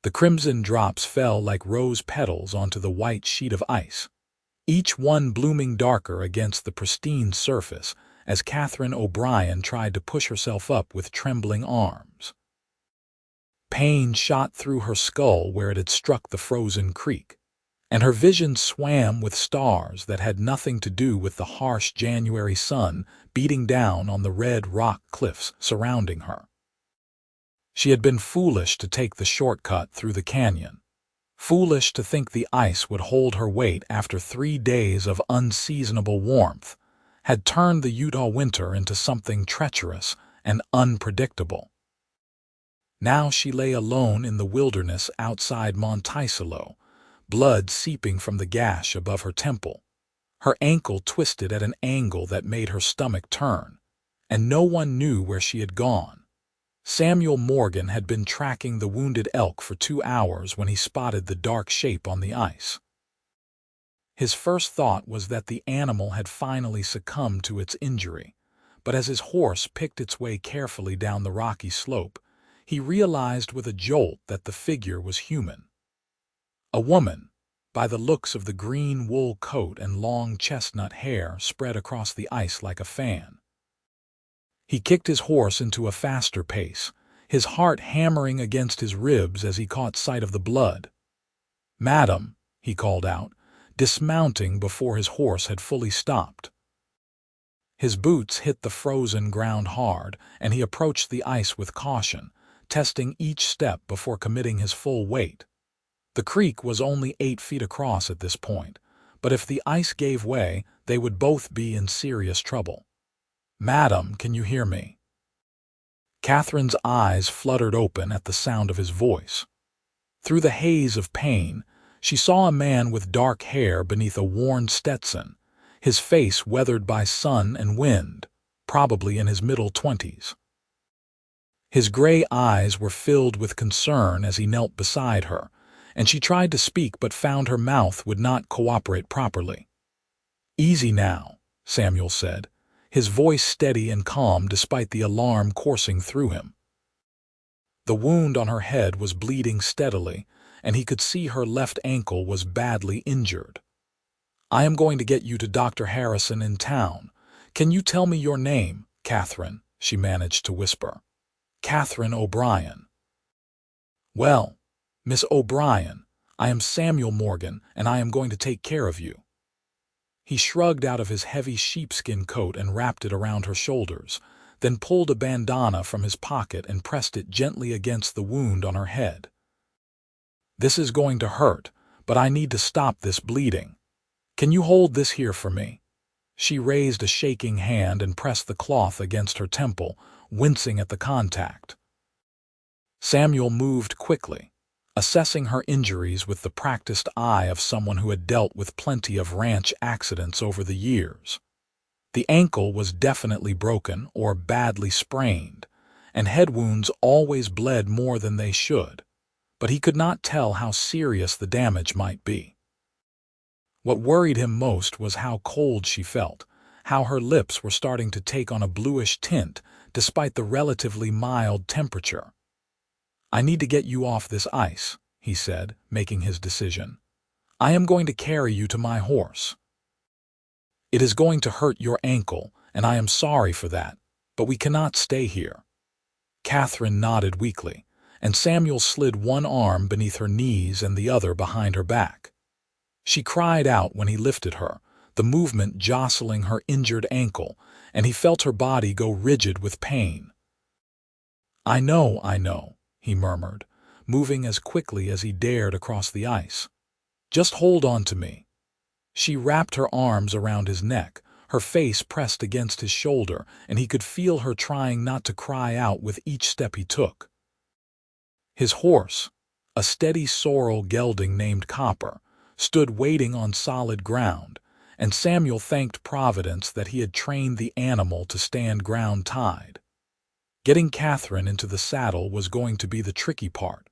The crimson drops fell like rose petals onto the white sheet of ice, each one blooming darker against the pristine surface as Katherine O'Brien tried to push herself up with trembling arms. Pain shot through her skull where it had struck the frozen creek, and her vision swam with stars that had nothing to do with the harsh January sun beating down on the red rock cliffs surrounding her. She had been foolish to take the shortcut through the canyon, foolish to think the ice would hold her weight after 3 days of unseasonable warmth, had turned the Utah winter into something treacherous and unpredictable. Now she lay alone in the wilderness outside Monticello, blood seeping from the gash above her temple, her ankle twisted at an angle that made her stomach turn, and no one knew where she had gone. Samuel Morgan had been tracking the wounded elk for 2 hours when he spotted the dark shape on the ice. His first thought was that the animal had finally succumbed to its injury, but as his horse picked its way carefully down the rocky slope, he realized with a jolt that the figure was human. A woman, by the looks of the green wool coat and long chestnut hair spread across the ice like a fan. He kicked his horse into a faster pace, his heart hammering against his ribs as he caught sight of the blood. "Madam," he called out, dismounting before his horse had fully stopped. His boots hit the frozen ground hard, and he approached the ice with caution, testing each step before committing his full weight. The creek was only 8 feet across at this point, but if the ice gave way, they would both be in serious trouble. "Madam, can you hear me?" Katherine's eyes fluttered open at the sound of his voice. Through the haze of pain, she saw a man with dark hair beneath a worn Stetson, his face weathered by sun and wind, probably in his middle 20s. His gray eyes were filled with concern as he knelt beside her, and she tried to speak but found her mouth would not cooperate properly. "Easy now," Samuel said, his voice steady and calm despite the alarm coursing through him. The wound on her head was bleeding steadily, and he could see her left ankle was badly injured. "I am going to get you to Dr. Harrison in town. Can you tell me your name, Katherine?" she managed to whisper. "Katherine O'Brien." "Well, Miss O'Brien, I am Samuel Morgan, and I am going to take care of you." He shrugged out of his heavy sheepskin coat and wrapped it around her shoulders, then pulled a bandana from his pocket and pressed it gently against the wound on her head. "This is going to hurt, but I need to stop this bleeding. Can you hold this here for me?" She raised a shaking hand and pressed the cloth against her temple, wincing at the contact. Samuel moved quickly, assessing her injuries with the practiced eye of someone who had dealt with plenty of ranch accidents over the years. The ankle was definitely broken or badly sprained, and head wounds always bled more than they should, but he could not tell how serious the damage might be. What worried him most was how cold she felt, how her lips were starting to take on a bluish tint despite the relatively mild temperature. "I need to get you off this ice," he said, making his decision. "I am going to carry you to my horse. It is going to hurt your ankle, and I am sorry for that, but we cannot stay here." Katherine nodded weakly, and Samuel slid one arm beneath her knees and the other behind her back. She cried out when he lifted her, the movement jostling her injured ankle, and he felt her body go rigid with pain. I know," he murmured, moving as quickly as he dared across the ice. "Just hold on to me." She wrapped her arms around his neck, her face pressed against his shoulder, and he could feel her trying not to cry out with each step he took. His horse, a steady sorrel gelding named Copper, stood waiting on solid ground, and Samuel thanked Providence that he had trained the animal to stand ground-tied. Getting Katherine into the saddle was going to be the tricky part.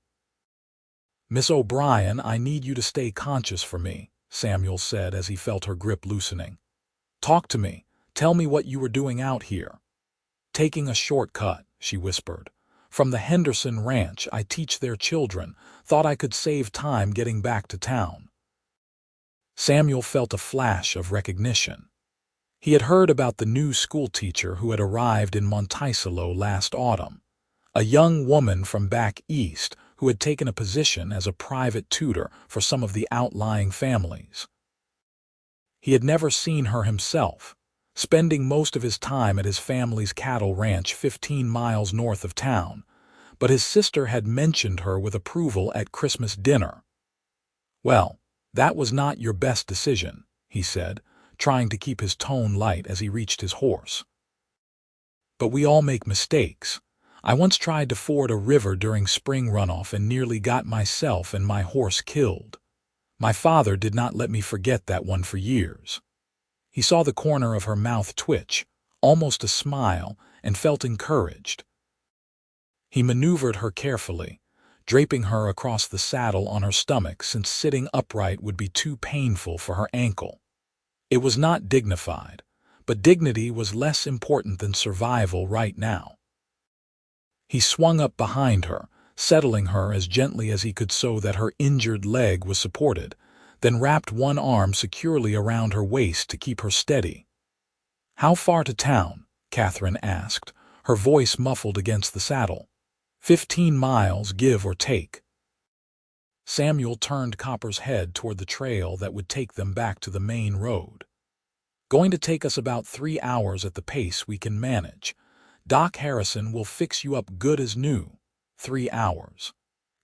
"Miss O'Brien, I need you to stay conscious for me," Samuel said as he felt her grip loosening. "Talk to me. Tell me what you were doing out here." "Taking a shortcut," she whispered. From the Henderson Ranch, I teach their children. Thought I could save time getting back to town." Samuel felt a flash of recognition. He had heard about the new schoolteacher who had arrived in Monticello last autumn, a young woman from back east who had taken a position as a private tutor for some of the outlying families. He had never seen her himself, spending most of his time at his family's cattle ranch 15 miles north of town, but his sister had mentioned her with approval at Christmas dinner. "Well, that was not your best decision," he said, trying to keep his tone light as he reached his horse. "But we all make mistakes. I once tried to ford a river during spring runoff and nearly got myself and my horse killed. My father did not let me forget that one for years." He saw the corner of her mouth twitch, almost a smile, and felt encouraged. He maneuvered her carefully, draping her across the saddle on her stomach since sitting upright would be too painful for her ankle. It was not dignified, but dignity was less important than survival right now. He swung up behind her, settling her as gently as he could so that her injured leg was supported, then wrapped one arm securely around her waist to keep her steady. "How far to town?" Katherine asked, her voice muffled against the saddle. 15 miles, give or take." Samuel turned Copper's head toward the trail that would take them back to the main road. "Going to take us about 3 hours at the pace we can manage. Doc Harrison will fix you up good as new. 3 hours."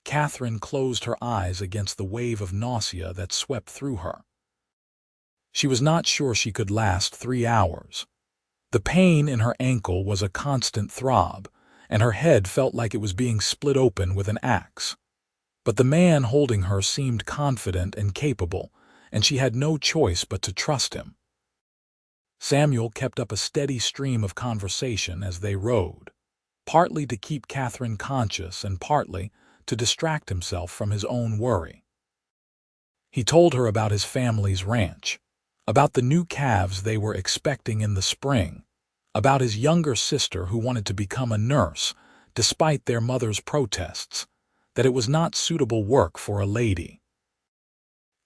Katherine closed her eyes against the wave of nausea that swept through her. She was not sure she could last 3 hours. The pain in her ankle was a constant throb, and her head felt like it was being split open with an axe. But the man holding her seemed confident and capable, and she had no choice but to trust him. Samuel kept up a steady stream of conversation as they rode, partly to keep Katherine conscious and partly to distract himself from his own worry. He told her about his family's ranch, about the new calves they were expecting in the spring, about his younger sister who wanted to become a nurse, despite their mother's protests, that it was not suitable work for a lady.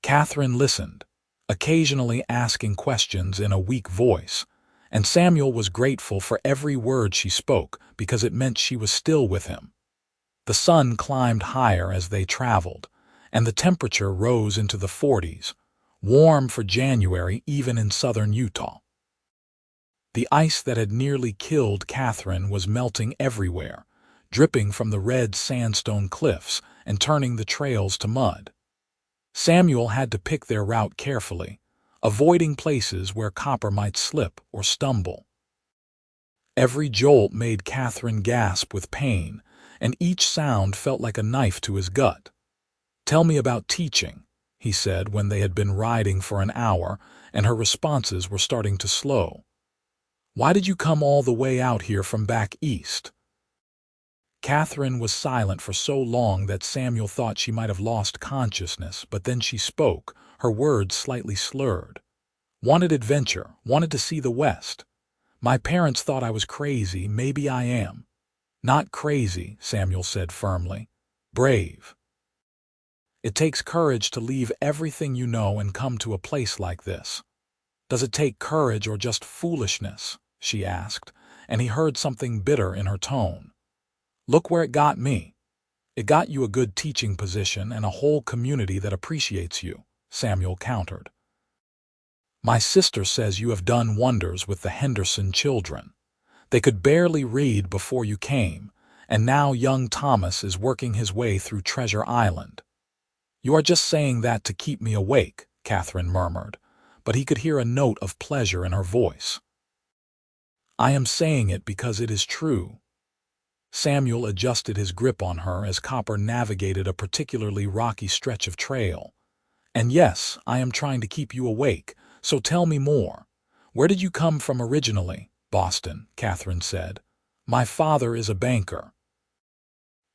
Katherine listened, occasionally asking questions in a weak voice, and Samuel was grateful for every word she spoke because it meant she was still with him. The sun climbed higher as they traveled, and the temperature rose into the 40s, warm for January even in southern Utah. The ice that had nearly killed Katherine was melting everywhere, dripping from the red sandstone cliffs and turning the trails to mud. Samuel had to pick their route carefully, avoiding places where Copper might slip or stumble. Every jolt made Katherine gasp with pain, and each sound felt like a knife to his gut. "Tell me about teaching," he said when they had been riding for an hour and her responses were starting to slow. "Why did you come all the way out here from back east?" Katherine was silent for so long that Samuel thought she might have lost consciousness, but then she spoke, her words slightly slurred. "Wanted adventure, wanted to see the West. My parents thought I was crazy, maybe I am." "Not crazy," Samuel said firmly. "Brave. It takes courage to leave everything you know and come to a place like this." "Does it take courage or just foolishness?" she asked, and he heard something bitter in her tone. "Look where it got me." "It got you a good teaching position and a whole community that appreciates you," Samuel countered. "My sister says you have done wonders with the Henderson children. They could barely read before you came, and now young Thomas is working his way through Treasure Island." "You are just saying that to keep me awake," Katherine murmured, but he could hear a note of pleasure in her voice. "I am saying it because it is true." Samuel adjusted his grip on her as Copper navigated a particularly rocky stretch of trail. "And yes, I am trying to keep you awake, so tell me more. Where did you come from originally?" "Boston," Katherine said. "My father is a banker."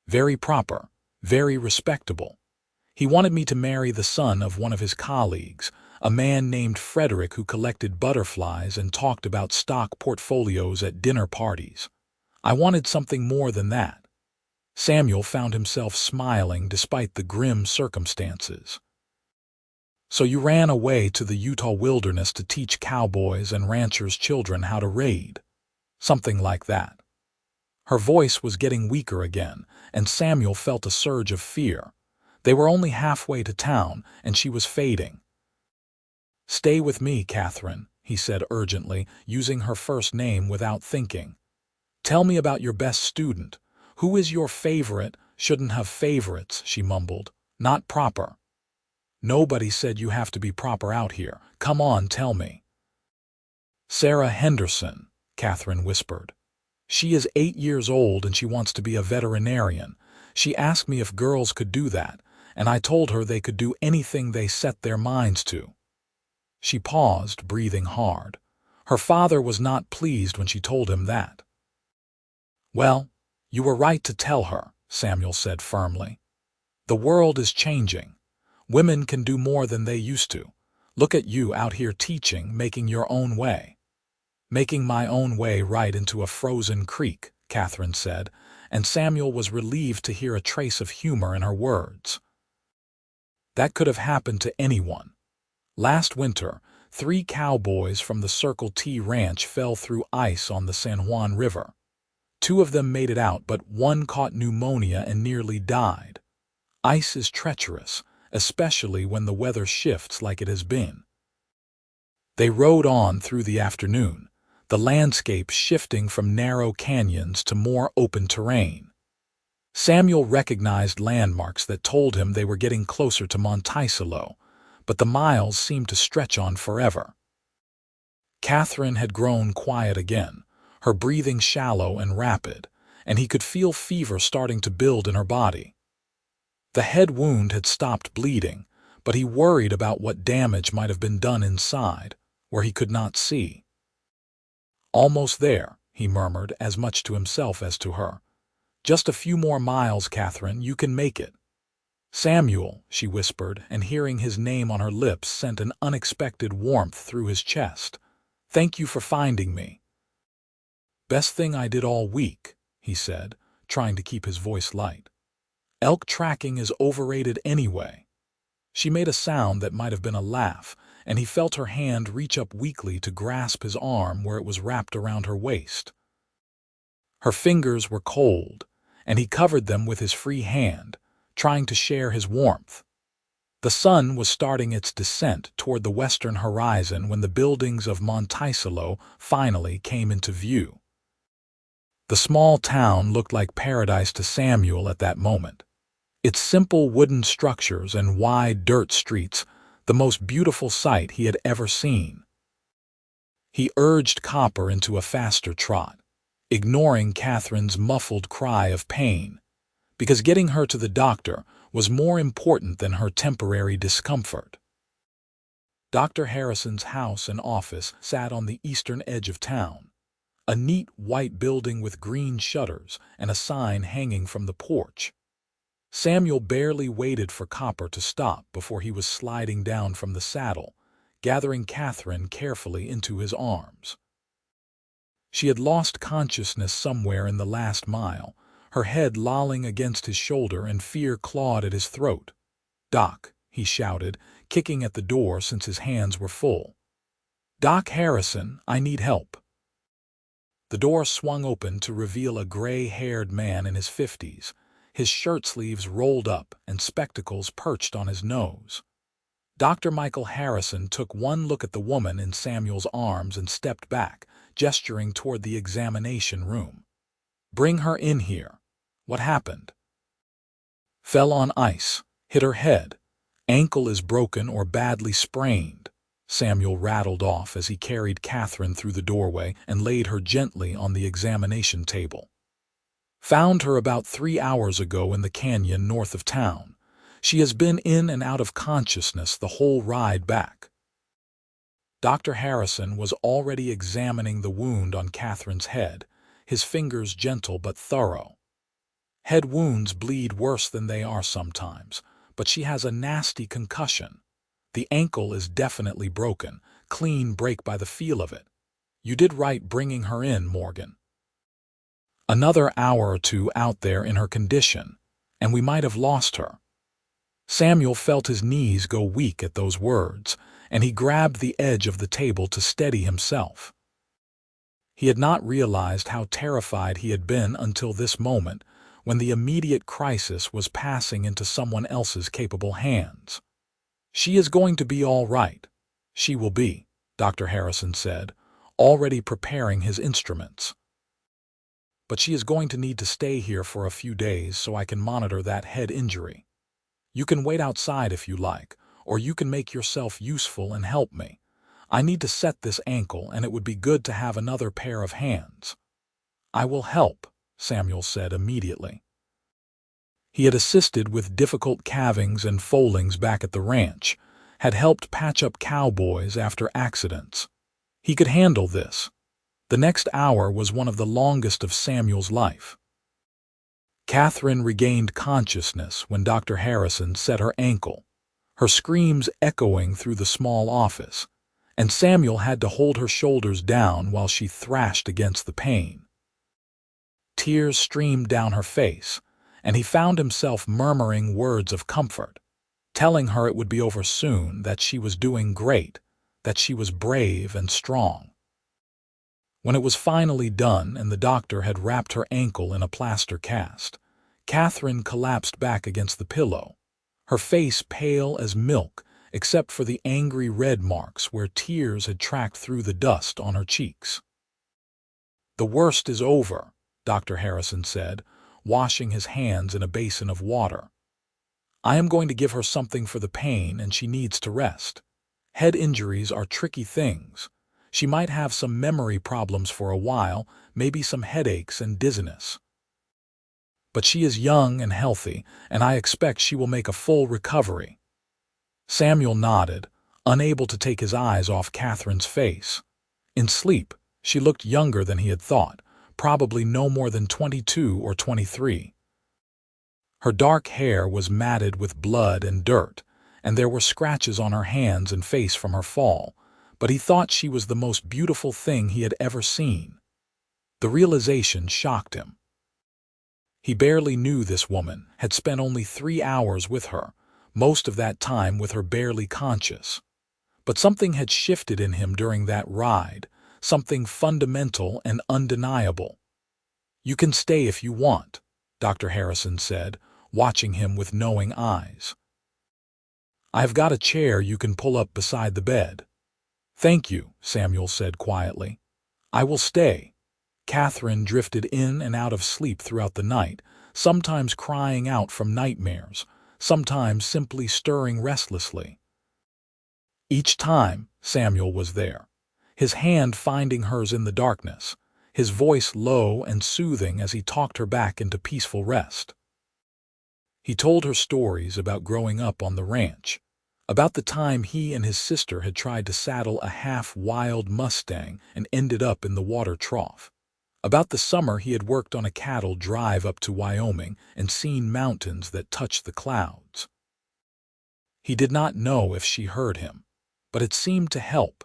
"Very proper, very respectable. He wanted me to marry the son of one of his colleagues, a man named Frederick who collected butterflies and talked about stock portfolios at dinner parties. I wanted something more than that." Samuel found himself smiling despite the grim circumstances. "So you ran away to the Utah wilderness to teach cowboys and ranchers' children how to raid." Something like that. Her voice was getting weaker again, and Samuel felt a surge of fear. They were only halfway to town, and she was fading. "Stay with me, Katherine," he said urgently, using her first name without thinking. "Tell me about your best student. Who is your favorite?" "Shouldn't have favorites," she mumbled. "Not proper." "Nobody said you have to be proper out here. Come on, tell me." "Sarah Henderson," Katherine whispered. "She is 8 years old and she wants to be a veterinarian. She asked me if girls could do that, and I told her they could do anything they set their minds to." She paused, breathing hard. Her father was not pleased when she told him that. "Well, you were right to tell her," Samuel said firmly. "The world is changing. Women can do more than they used to. Look at you out here teaching, making your own way." "Making my own way right into a frozen creek," Katherine said, and Samuel was relieved to hear a trace of humor in her words. That could have happened to anyone. Last winter, 3 cowboys from the Circle T Ranch fell through ice on the San Juan River. 2 of them made it out, but 1 caught pneumonia and nearly died. Ice is treacherous, especially when the weather shifts like it has been. They rode on through the afternoon, the landscape shifting from narrow canyons to more open terrain. Samuel recognized landmarks that told him they were getting closer to Monticello, but the miles seemed to stretch on forever. Katherine had grown quiet again, her breathing shallow and rapid, and he could feel fever starting to build in her body. The head wound had stopped bleeding, but he worried about what damage might have been done inside, where he could not see. "Almost there," he murmured, as much to himself as to her. "Just a few more miles, Katherine, you can make it." "Samuel," she whispered, and hearing his name on her lips sent an unexpected warmth through his chest. "Thank you for finding me." "Best thing I did all week," he said, trying to keep his voice light. "Elk tracking is overrated anyway." She made a sound that might have been a laugh, and he felt her hand reach up weakly to grasp his arm where it was wrapped around her waist. Her fingers were cold, and he covered them with his free hand, trying to share his warmth. The sun was starting its descent toward the western horizon when the buildings of Monticello finally came into view. The small town looked like paradise to Samuel at that moment. Its simple wooden structures and wide dirt streets, the most beautiful sight he had ever seen. He urged Copper into a faster trot, ignoring Katherine's muffled cry of pain, because getting her to the doctor was more important than her temporary discomfort. Dr. Harrison's house and office sat on the eastern edge of town, a neat white building with green shutters and a sign hanging from the porch. Samuel barely waited for Copper to stop before he was sliding down from the saddle, gathering Katherine carefully into his arms. She had lost consciousness somewhere in the last mile, her head lolling against his shoulder, and fear clawed at his throat. "Doc," he shouted, kicking at the door since his hands were full. "Doc Harrison, I need help." The door swung open to reveal a gray-haired man in his 50s, his shirt sleeves rolled up and spectacles perched on his nose. Dr. Michael Harrison took one look at the woman in Samuel's arms and stepped back, gesturing toward the examination room. "Bring her in here." "What happened?" "Fell on ice, hit her head. Ankle is broken or badly sprained," Samuel rattled off as he carried Katherine through the doorway and laid her gently on the examination table. "Found her about 3 hours ago in the canyon north of town. She has been in and out of consciousness the whole ride back." Dr. Harrison was already examining the wound on Katherine's head, his fingers gentle but thorough. "Head wounds bleed worse than they are sometimes, but she has a nasty concussion. The ankle is definitely broken, clean break by the feel of it. You did right bringing her in, Morgan." Another hour or two out there in her condition, and we might have lost her. Samuel felt his knees go weak at those words, and he grabbed the edge of the table to steady himself. He had not realized how terrified he had been until this moment, when the immediate crisis was passing into someone else's capable hands. "She is going to be all right. She will be," Dr. Harrison said, already preparing his instruments. "But she is going to need to stay here for a few days so I can monitor that head injury. You can wait outside if you like, or you can make yourself useful and help me. I need to set this ankle, and it would be good to have another pair of hands." "I will help," Samuel said immediately. He had assisted with difficult calvings and foalings back at the ranch, had helped patch up cowboys after accidents. He could handle this. The next hour was one of the longest of Samuel's life. Katherine regained consciousness when Dr. Harrison set her ankle, her screams echoing through the small office, and Samuel had to hold her shoulders down while she thrashed against the pain. Tears streamed down her face, and he found himself murmuring words of comfort, telling her it would be over soon, that she was doing great, that she was brave and strong. When it was finally done and the doctor had wrapped her ankle in a plaster cast, Katherine collapsed back against the pillow, her face pale as milk except for the angry red marks where tears had tracked through the dust on her cheeks. "The worst is over," Dr. Harrison said, washing his hands in a basin of water. "I am going to give her something for the pain, and she needs to rest. Head injuries are tricky things. She might have some memory problems for a while, maybe some headaches and dizziness. But she is young and healthy, and I expect she will make a full recovery." Samuel nodded, unable to take his eyes off Katherine's face. In sleep, she looked younger than he had thought, probably no more than 22 or 23. Her dark hair was matted with blood and dirt, and there were scratches on her hands and face from her fall, but he thought she was the most beautiful thing he had ever seen. The realization shocked him. He barely knew this woman, had spent only 3 hours with her, most of that time with her barely conscious. But something had shifted in him during that ride, something fundamental and undeniable. "You can stay if you want," Dr. Harrison said, watching him with knowing eyes. "I've got a chair you can pull up beside the bed." "Thank you," Samuel said quietly. "I will stay." Katherine drifted in and out of sleep throughout the night, sometimes crying out from nightmares, sometimes simply stirring restlessly. Each time, Samuel was there, his hand finding hers in the darkness, his voice low and soothing as he talked her back into peaceful rest. He told her stories about growing up on the ranch, about the time he and his sister had tried to saddle a half-wild Mustang and ended up in the water trough, about the summer he had worked on a cattle drive up to Wyoming and seen mountains that touched the clouds. He did not know if she heard him, but it seemed to help.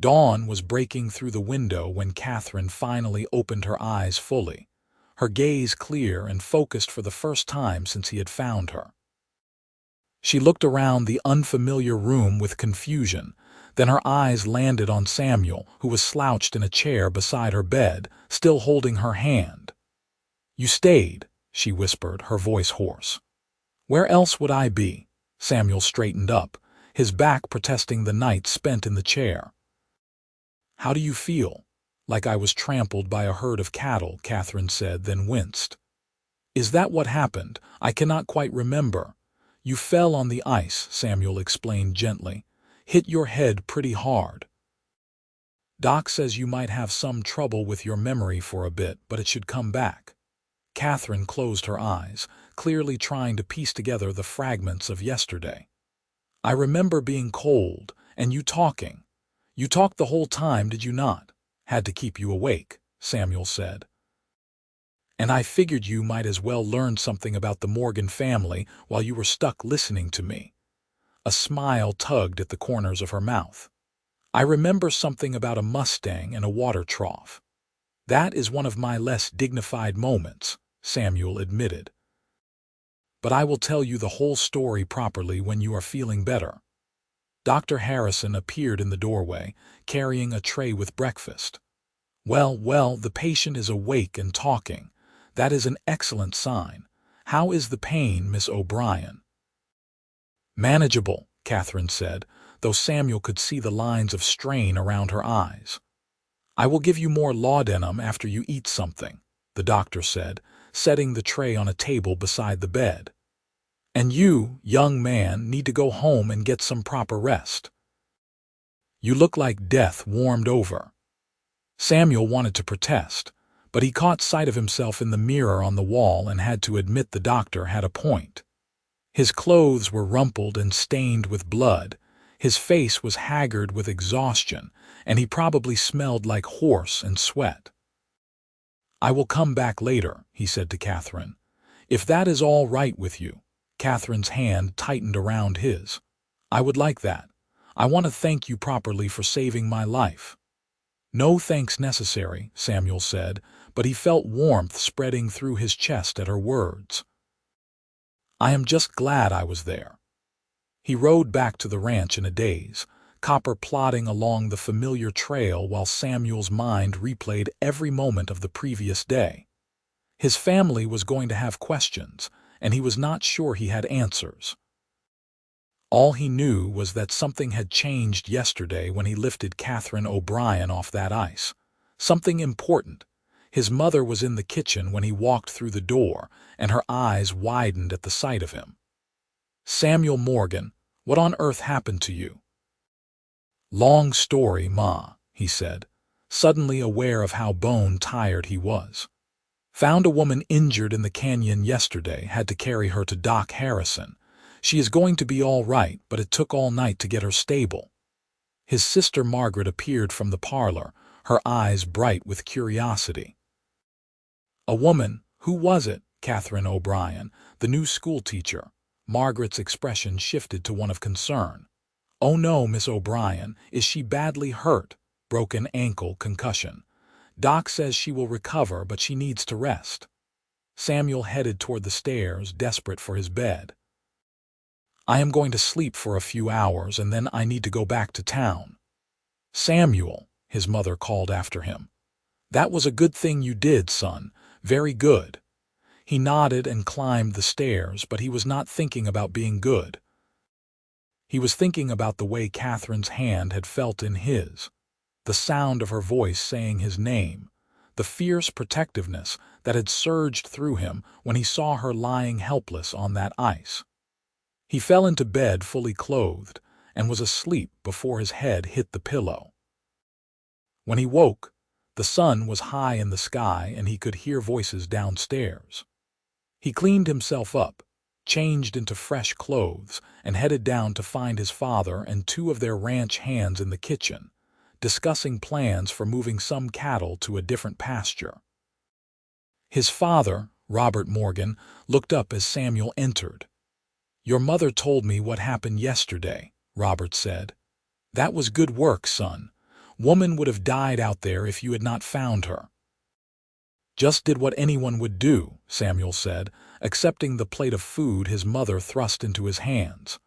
Dawn was breaking through the window when Katherine finally opened her eyes fully, her gaze clear and focused for the first time since he had found her. She looked around the unfamiliar room with confusion, then her eyes landed on Samuel, who was slouched in a chair beside her bed, still holding her hand. "You stayed," she whispered, her voice hoarse. "Where else would I be?" Samuel straightened up, his back protesting the night spent in the chair. "How do you feel?" "Like I was trampled by a herd of cattle," Katherine said, then winced. "Is that what happened? I cannot quite remember." "You fell on the ice," Samuel explained gently. "Hit your head pretty hard. Doc says you might have some trouble with your memory for a bit, but it should come back." Katherine closed her eyes, clearly trying to piece together the fragments of yesterday. "I remember being cold, and you talking. You talked the whole time, did you not?" "Had to keep you awake," Samuel said. "And I figured you might as well learn something about the Morgan family while you were stuck listening to me." A smile tugged at the corners of her mouth. "I remember something about a Mustang and a water trough." That is one of my less dignified moments, Samuel admitted. But I will tell you the whole story properly when you are feeling better. Dr. Harrison appeared in the doorway, carrying a tray with breakfast. Well, the patient is awake and talking. That is an excellent sign. How is the pain, Miss O'Brien? Manageable, Katherine said, though Samuel could see the lines of strain around her eyes. I will give you more laudanum after you eat something, the doctor said, setting the tray on a table beside the bed. And you, young man, need to go home and get some proper rest. You look like death warmed over. Samuel wanted to protest, but he caught sight of himself in the mirror on the wall and had to admit the doctor had a point. His clothes were rumpled and stained with blood, his face was haggard with exhaustion, and he probably smelled like horse and sweat. I will come back later, he said to Katherine. If that is all right with you. Katherine's hand tightened around his. I would like that. I want to thank you properly for saving my life. No thanks necessary, Samuel said, but he felt warmth spreading through his chest at her words. I am just glad I was there. He rode back to the ranch in a daze, Copper plodding along the familiar trail while Samuel's mind replayed every moment of the previous day. His family was going to have questions, and he was not sure he had answers. All he knew was that something had changed yesterday when he lifted Katherine O'Brien off that ice. Something important. His mother was in the kitchen when he walked through the door, and her eyes widened at the sight of him. Samuel Morgan, what on earth happened to you? Long story, Ma, he said, suddenly aware of how bone-tired he was. Found a woman injured in the canyon yesterday, had to carry her to Doc Harrison. She is going to be all right, but it took all night to get her stable. His sister Margaret appeared from the parlor, her eyes bright with curiosity. A woman? Who was it? Katherine O'Brien, the new schoolteacher. Margaret's expression shifted to one of concern. Oh no, Miss O'Brien, is she badly hurt? Broken ankle, concussion. Doc says she will recover, but she needs to rest. Samuel headed toward the stairs, desperate for his bed. I am going to sleep for a few hours, and then I need to go back to town. Samuel, his mother called after him. That was a good thing you did, son. Very good. He nodded and climbed the stairs, but he was not thinking about being good. He was thinking about the way Katherine's hand had felt in his, the sound of her voice saying his name, the fierce protectiveness that had surged through him when he saw her lying helpless on that ice. He fell into bed fully clothed and was asleep before his head hit the pillow. When he woke, the sun was high in the sky and he could hear voices downstairs. He cleaned himself up, changed into fresh clothes, and headed down to find his father and two of their ranch hands in the kitchen, discussing plans for moving some cattle to a different pasture. His father, Robert Morgan, looked up as Samuel entered. Your mother told me what happened yesterday, Robert said. That was good work, son. Woman would have died out there if you had not found her. Just did what anyone would do, Samuel said, accepting the plate of food his mother thrust into his hands.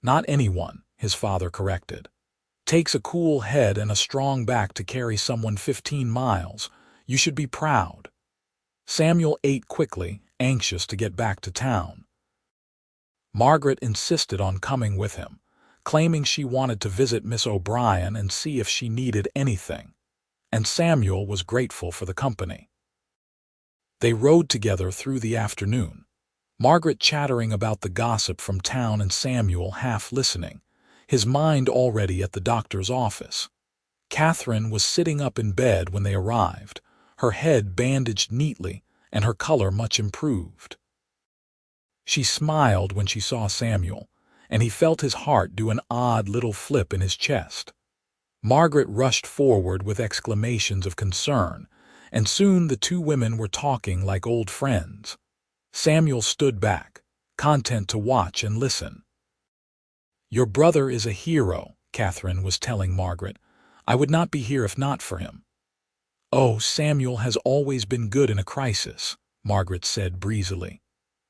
Not anyone, his father corrected. Takes a cool head and a strong back to carry someone 15 miles. You should be proud. Samuel ate quickly, anxious to get back to town. Margaret insisted on coming with him, claiming she wanted to visit Miss O'Brien and see if she needed anything, and Samuel was grateful for the company. They rode together through the afternoon, Margaret chattering about the gossip from town and Samuel half listening, his mind already at the doctor's office. Katherine was sitting up in bed when they arrived, her head bandaged neatly and her color much improved. She smiled when she saw Samuel, and he felt his heart do an odd little flip in his chest. Margaret rushed forward with exclamations of concern, and soon the two women were talking like old friends. Samuel stood back, content to watch and listen. Your brother is a hero, Katherine was telling Margaret. I would not be here if not for him. "Oh, Samuel has always been good in a crisis," Margaret said breezily.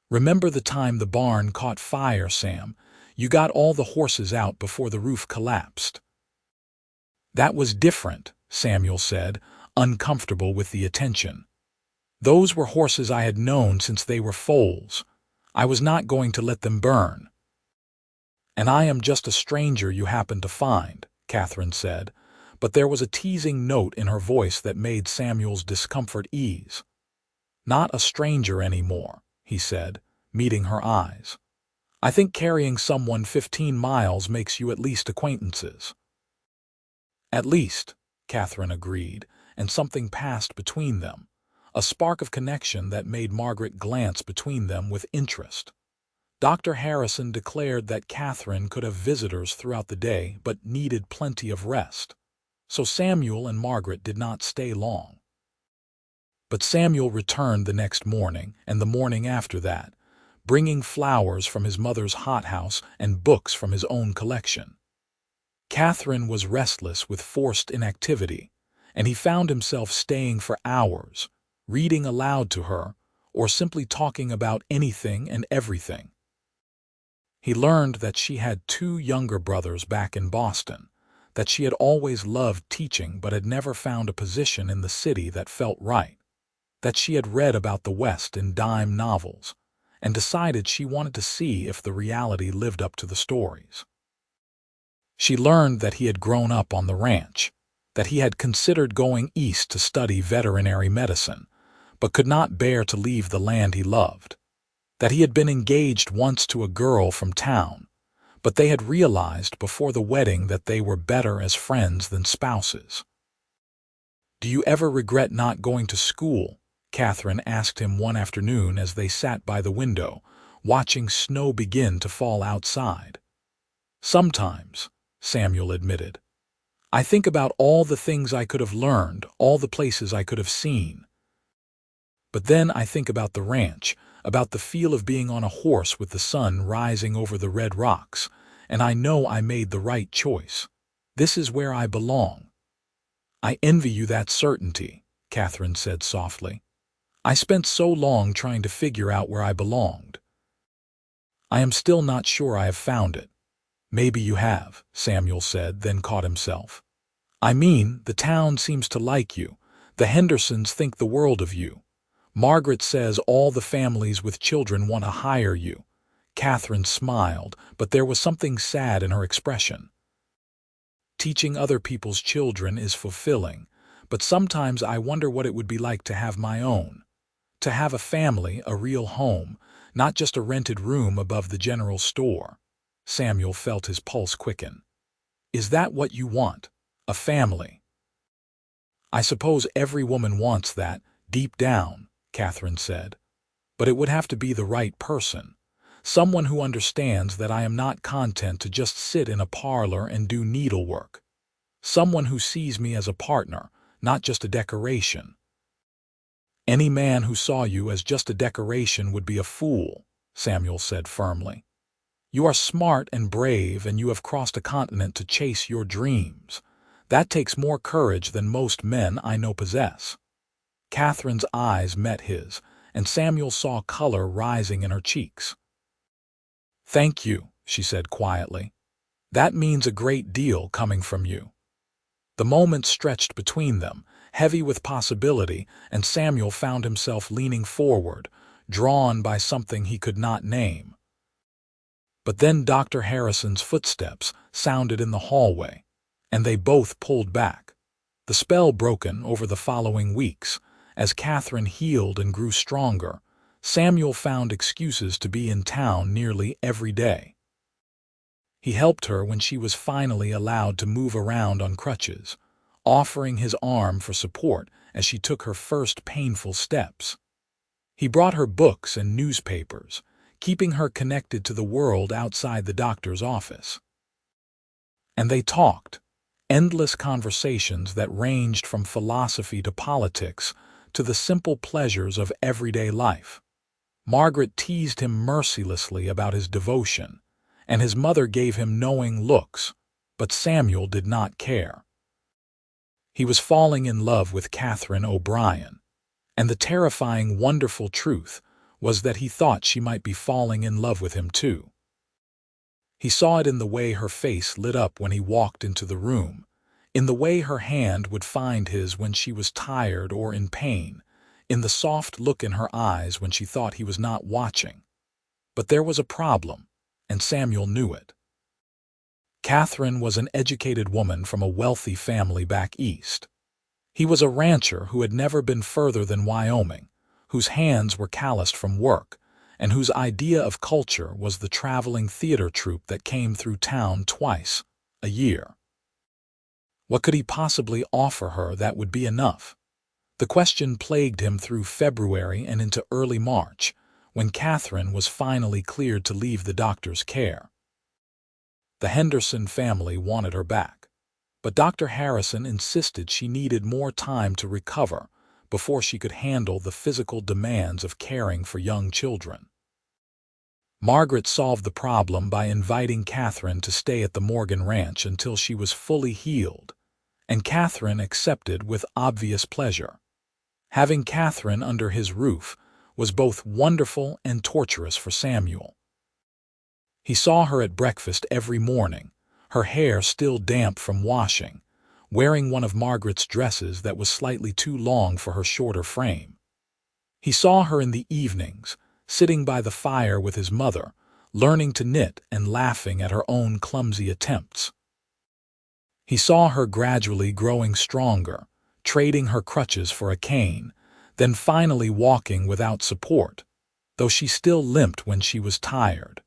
"Remember the time the barn caught fire, Sam? You got all the horses out before the roof collapsed." "That was different," Samuel said, uncomfortable with the attention. "Those were horses I had known since they were foals. I was not going to let them burn." "And I am just a stranger you happened to find," Katherine said, but there was a teasing note in her voice that made Samuel's discomfort ease. "Not a stranger anymore," he said, meeting her eyes. "I think carrying someone 15 miles makes you at least acquaintances." "At least," Katherine agreed, and something passed between them, a spark of connection that made Margaret glance between them with interest. Dr. Harrison declared that Katherine could have visitors throughout the day but needed plenty of rest, so Samuel and Margaret did not stay long. But Samuel returned the next morning and the morning after that, bringing flowers from his mother's hothouse and books from his own collection. Katherine was restless with forced inactivity, and he found himself staying for hours, reading aloud to her, or simply talking about anything and everything. He learned that she had 2 younger brothers back in Boston, that she had always loved teaching but had never found a position in the city that felt right, that she had read about the West in dime novels, and decided she wanted to see if the reality lived up to the stories. She learned that he had grown up on the ranch, that he had considered going east to study veterinary medicine, but could not bear to leave the land he loved, that he had been engaged once to a girl from town, but they had realized before the wedding that they were better as friends than spouses. "Do you ever regret not going to school?" Katherine asked him one afternoon as they sat by the window, watching snow begin to fall outside. "Sometimes," Samuel admitted. "I think about all the things I could have learned, all the places I could have seen. But then I think about the ranch, about the feel of being on a horse with the sun rising over the red rocks, and I know I made the right choice. This is where I belong." "I envy you that certainty," Katherine said softly. "I spent so long trying to figure out where I belonged." "I am still not sure I have found it." "Maybe you have," Samuel said, then caught himself. "I mean, the town seems to like you. The Hendersons think the world of you. Margaret says all the families with children want to hire you." Katherine smiled, but there was something sad in her expression. "Teaching other people's children is fulfilling, but sometimes I wonder what it would be like to have my own. To have a family, a real home, not just a rented room above the general store." Samuel felt his pulse quicken. "Is that what you want? A family?" "I suppose every woman wants that, deep down," Katherine said. "But it would have to be the right person. Someone who understands that I am not content to just sit in a parlor and do needlework. Someone who sees me as a partner, not just a decoration." "Any man who saw you as just a decoration would be a fool," Samuel said firmly. "You are smart and brave, and you have crossed a continent to chase your dreams. That takes more courage than most men I know possess." Katherine's eyes met his, and Samuel saw color rising in her cheeks. "Thank you," she said quietly. "That means a great deal coming from you." The moment stretched between them, heavy with possibility, and Samuel found himself leaning forward, drawn by something he could not name. But then Dr. Harrison's footsteps sounded in the hallway, and they both pulled back. The spell broken over the following weeks. As Katherine healed and grew stronger, Samuel found excuses to be in town nearly every day. He helped her when she was finally allowed to move around on crutches, offering his arm for support as she took her first painful steps. He brought her books and newspapers, keeping her connected to the world outside the doctor's office. And they talked, endless conversations that ranged from philosophy to politics to the simple pleasures of everyday life. Margaret teased him mercilessly about his devotion, and his mother gave him knowing looks, but Samuel did not care. He was falling in love with Katherine O'Brien, and the terrifying, wonderful truth was that he thought she might be falling in love with him too. He saw it in the way her face lit up when he walked into the room, in the way her hand would find his when she was tired or in pain, in the soft look in her eyes when she thought he was not watching. But there was a problem, and Samuel knew it. Katherine was an educated woman from a wealthy family back east. He was a rancher who had never been further than Wyoming, whose hands were calloused from work, and whose idea of culture was the traveling theater troupe that came through town twice a year. What could he possibly offer her that would be enough? The question plagued him through February and into early March, when Katherine was finally cleared to leave the doctor's care. The Henderson family wanted her back, but Dr. Harrison insisted she needed more time to recover before she could handle the physical demands of caring for young children. Margaret solved the problem by inviting Katherine to stay at the Morgan Ranch until she was fully healed, and Katherine accepted with obvious pleasure. Having Katherine under his roof was both wonderful and torturous for Samuel. He saw her at breakfast every morning, her hair still damp from washing, wearing one of Margaret's dresses that was slightly too long for her shorter frame. He saw her in the evenings, sitting by the fire with his mother, learning to knit and laughing at her own clumsy attempts. He saw her gradually growing stronger, trading her crutches for a cane, then finally walking without support, though she still limped when she was tired.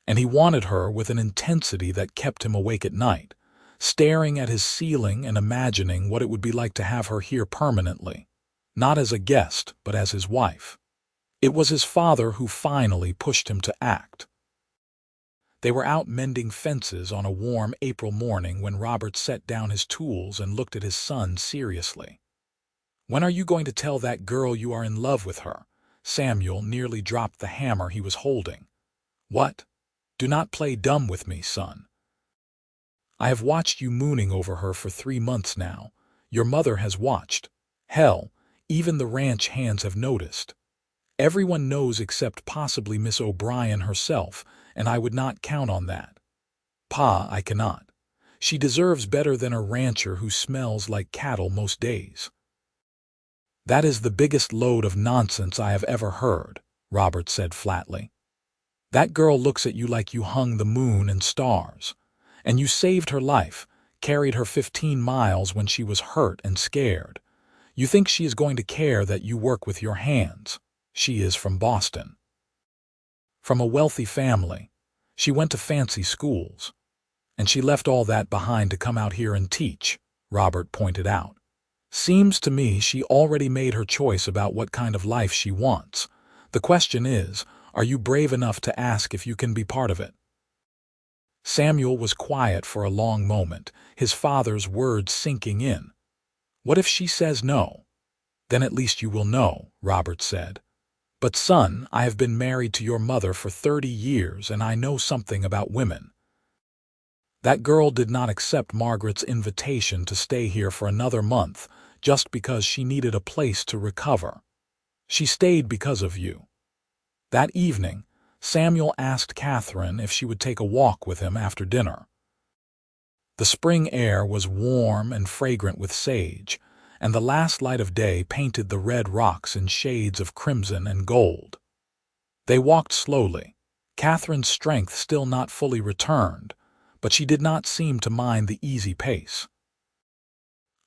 And he wanted her with an intensity that kept him awake at night, staring at his ceiling and imagining what it would be like to have her here permanently, not as a guest, but as his wife. It was his father who finally pushed him to act. They were out mending fences on a warm April morning when Robert set down his tools and looked at his son seriously. "When are you going to tell that girl you are in love with her?" Samuel nearly dropped the hammer he was holding. "What? Do not play dumb with me, son. I have watched you mooning over her for 3 months now. Your mother has watched. Hell, even the ranch hands have noticed. Everyone knows except possibly Miss O'Brien herself, and I would not count on that. Pa, I cannot. She deserves better than a rancher who smells like cattle most days." "That is the biggest load of nonsense I have ever heard," Robert said flatly. "That girl looks at you like you hung the moon and stars, and you saved her life, carried her 15 miles when she was hurt and scared. You think she is going to care that you work with your hands. She is from Boston. From a wealthy family. She went to fancy schools. And she left all that behind to come out here and teach," Robert pointed out. "Seems to me she already made her choice about what kind of life she wants. The question is, are you brave enough to ask if you can be part of it?" Samuel was quiet for a long moment, his father's words sinking in. "What if she says no?" "Then at least you will know," Robert said. "But son, I have been married to your mother for 30 years and I know something about women." That girl did not accept Margaret's invitation to stay here for another month just because she needed a place to recover. She stayed because of you. That evening, Samuel asked Katherine if she would take a walk with him after dinner. The spring air was warm and fragrant with sage, and the last light of day painted the red rocks in shades of crimson and gold. They walked slowly, Katherine's strength still not fully returned, but she did not seem to mind the easy pace.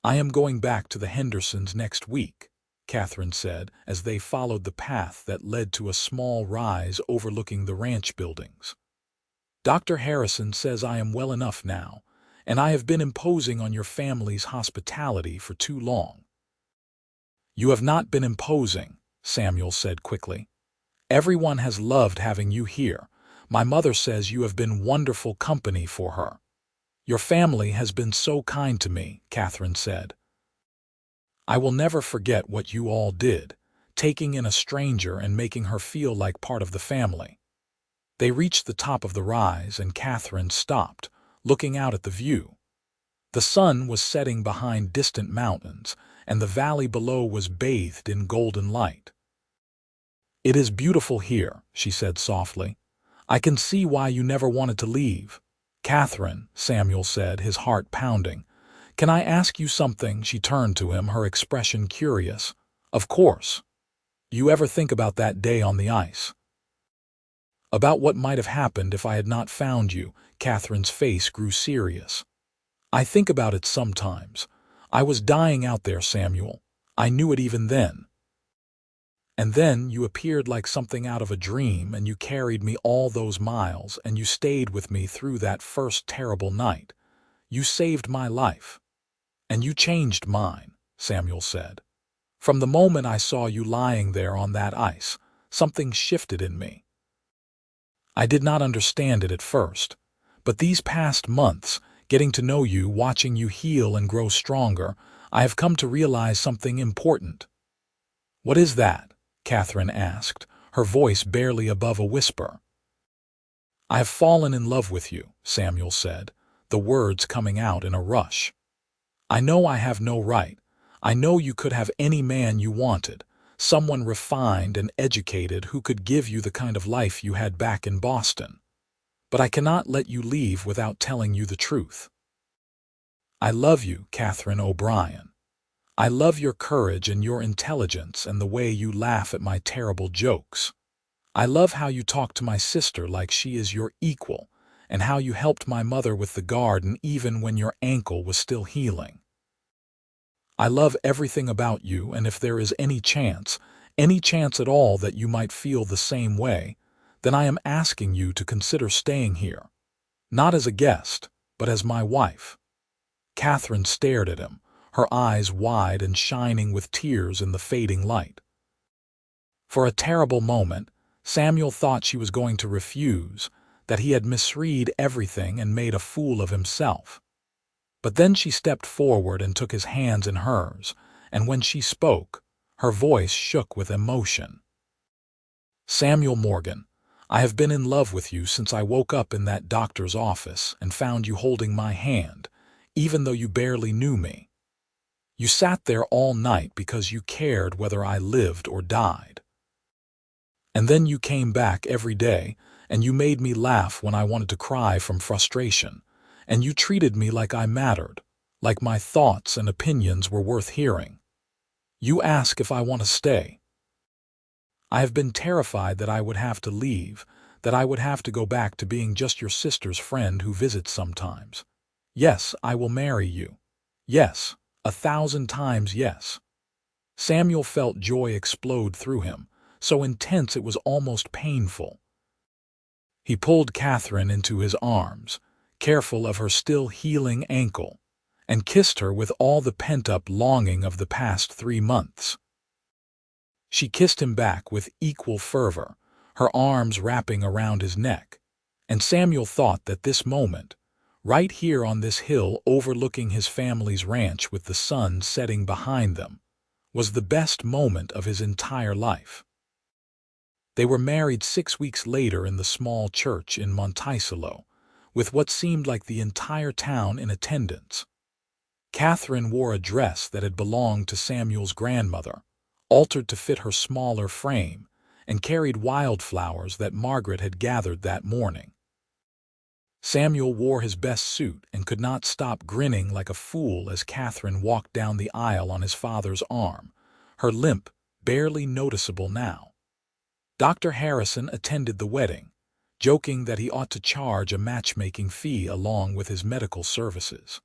"I am going back to the Hendersons next week," Katherine said as they followed the path that led to a small rise overlooking the ranch buildings. "Dr. Harrison says I am well enough now, and I have been imposing on your family's hospitality for too long." "You have not been imposing," Samuel said quickly. "Everyone has loved having you here. My mother says you have been wonderful company for her." "Your family has been so kind to me," Katherine said. "I will never forget what you all did, taking in a stranger and making her feel like part of the family." They reached the top of the rise and Katherine stopped, looking out at the view. The sun was setting behind distant mountains, and the valley below was bathed in golden light. "It is beautiful here," she said softly. "I can see why you never wanted to leave." "Katherine," Samuel said, his heart pounding. "Can I ask you something?" She turned to him, her expression curious. "Of course. You ever think about that day on the ice? About what might have happened if I had not found you?" Katherine's face grew serious. "I think about it sometimes. I was dying out there, Samuel. I knew it even then. And then you appeared like something out of a dream, and you carried me all those miles, and you stayed with me through that first terrible night. You saved my life. And you changed mine," Samuel said. "From the moment I saw you lying there on that ice, something shifted in me. I did not understand it at first, but these past months, getting to know you, watching you heal and grow stronger, I have come to realize something important." "What is that?" Katherine asked, her voice barely above a whisper. "I have fallen in love with you," Samuel said, the words coming out in a rush. "I know I have no right. I know you could have any man you wanted, someone refined and educated who could give you the kind of life you had back in Boston. But I cannot let you leave without telling you the truth. I love you, Katherine O'Brien. I love your courage and your intelligence and the way you laugh at my terrible jokes. I love how you talk to my sister like she is your equal, and how you helped my mother with the garden even when your ankle was still healing. I love everything about you, and if there is any chance at all that you might feel the same way, then I am asking you to consider staying here. Not as a guest, but as my wife." Katherine stared at him, her eyes wide and shining with tears in the fading light. For a terrible moment, Samuel thought she was going to refuse, that he had misread everything and made a fool of himself. But then she stepped forward and took his hands in hers, and when she spoke, her voice shook with emotion. "Samuel Morgan, I have been in love with you since I woke up in that doctor's office and found you holding my hand, even though you barely knew me. You sat there all night because you cared whether I lived or died. And then you came back every day, and you made me laugh when I wanted to cry from frustration, and you treated me like I mattered, like my thoughts and opinions were worth hearing. You ask if I want to stay. I have been terrified that I would have to leave, that I would have to go back to being just your sister's friend who visits sometimes. Yes, I will marry you. Yes, 1,000 times yes." Samuel felt joy explode through him, so intense it was almost painful. He pulled Katherine into his arms, careful of her still healing ankle, and kissed her with all the pent-up longing of the past 3 months. She kissed him back with equal fervor, her arms wrapping around his neck, and Samuel thought that this moment, right here on this hill overlooking his family's ranch with the sun setting behind them, was the best moment of his entire life. They were married 6 weeks later in the small church in Monticello, with what seemed like the entire town in attendance. Katherine wore a dress that had belonged to Samuel's grandmother, altered to fit her smaller frame, and carried wildflowers that Margaret had gathered that morning. Samuel wore his best suit and could not stop grinning like a fool as Katherine walked down the aisle on his father's arm, her limp barely noticeable now. Dr. Harrison attended the wedding, joking that he ought to charge a matchmaking fee along with his medical services.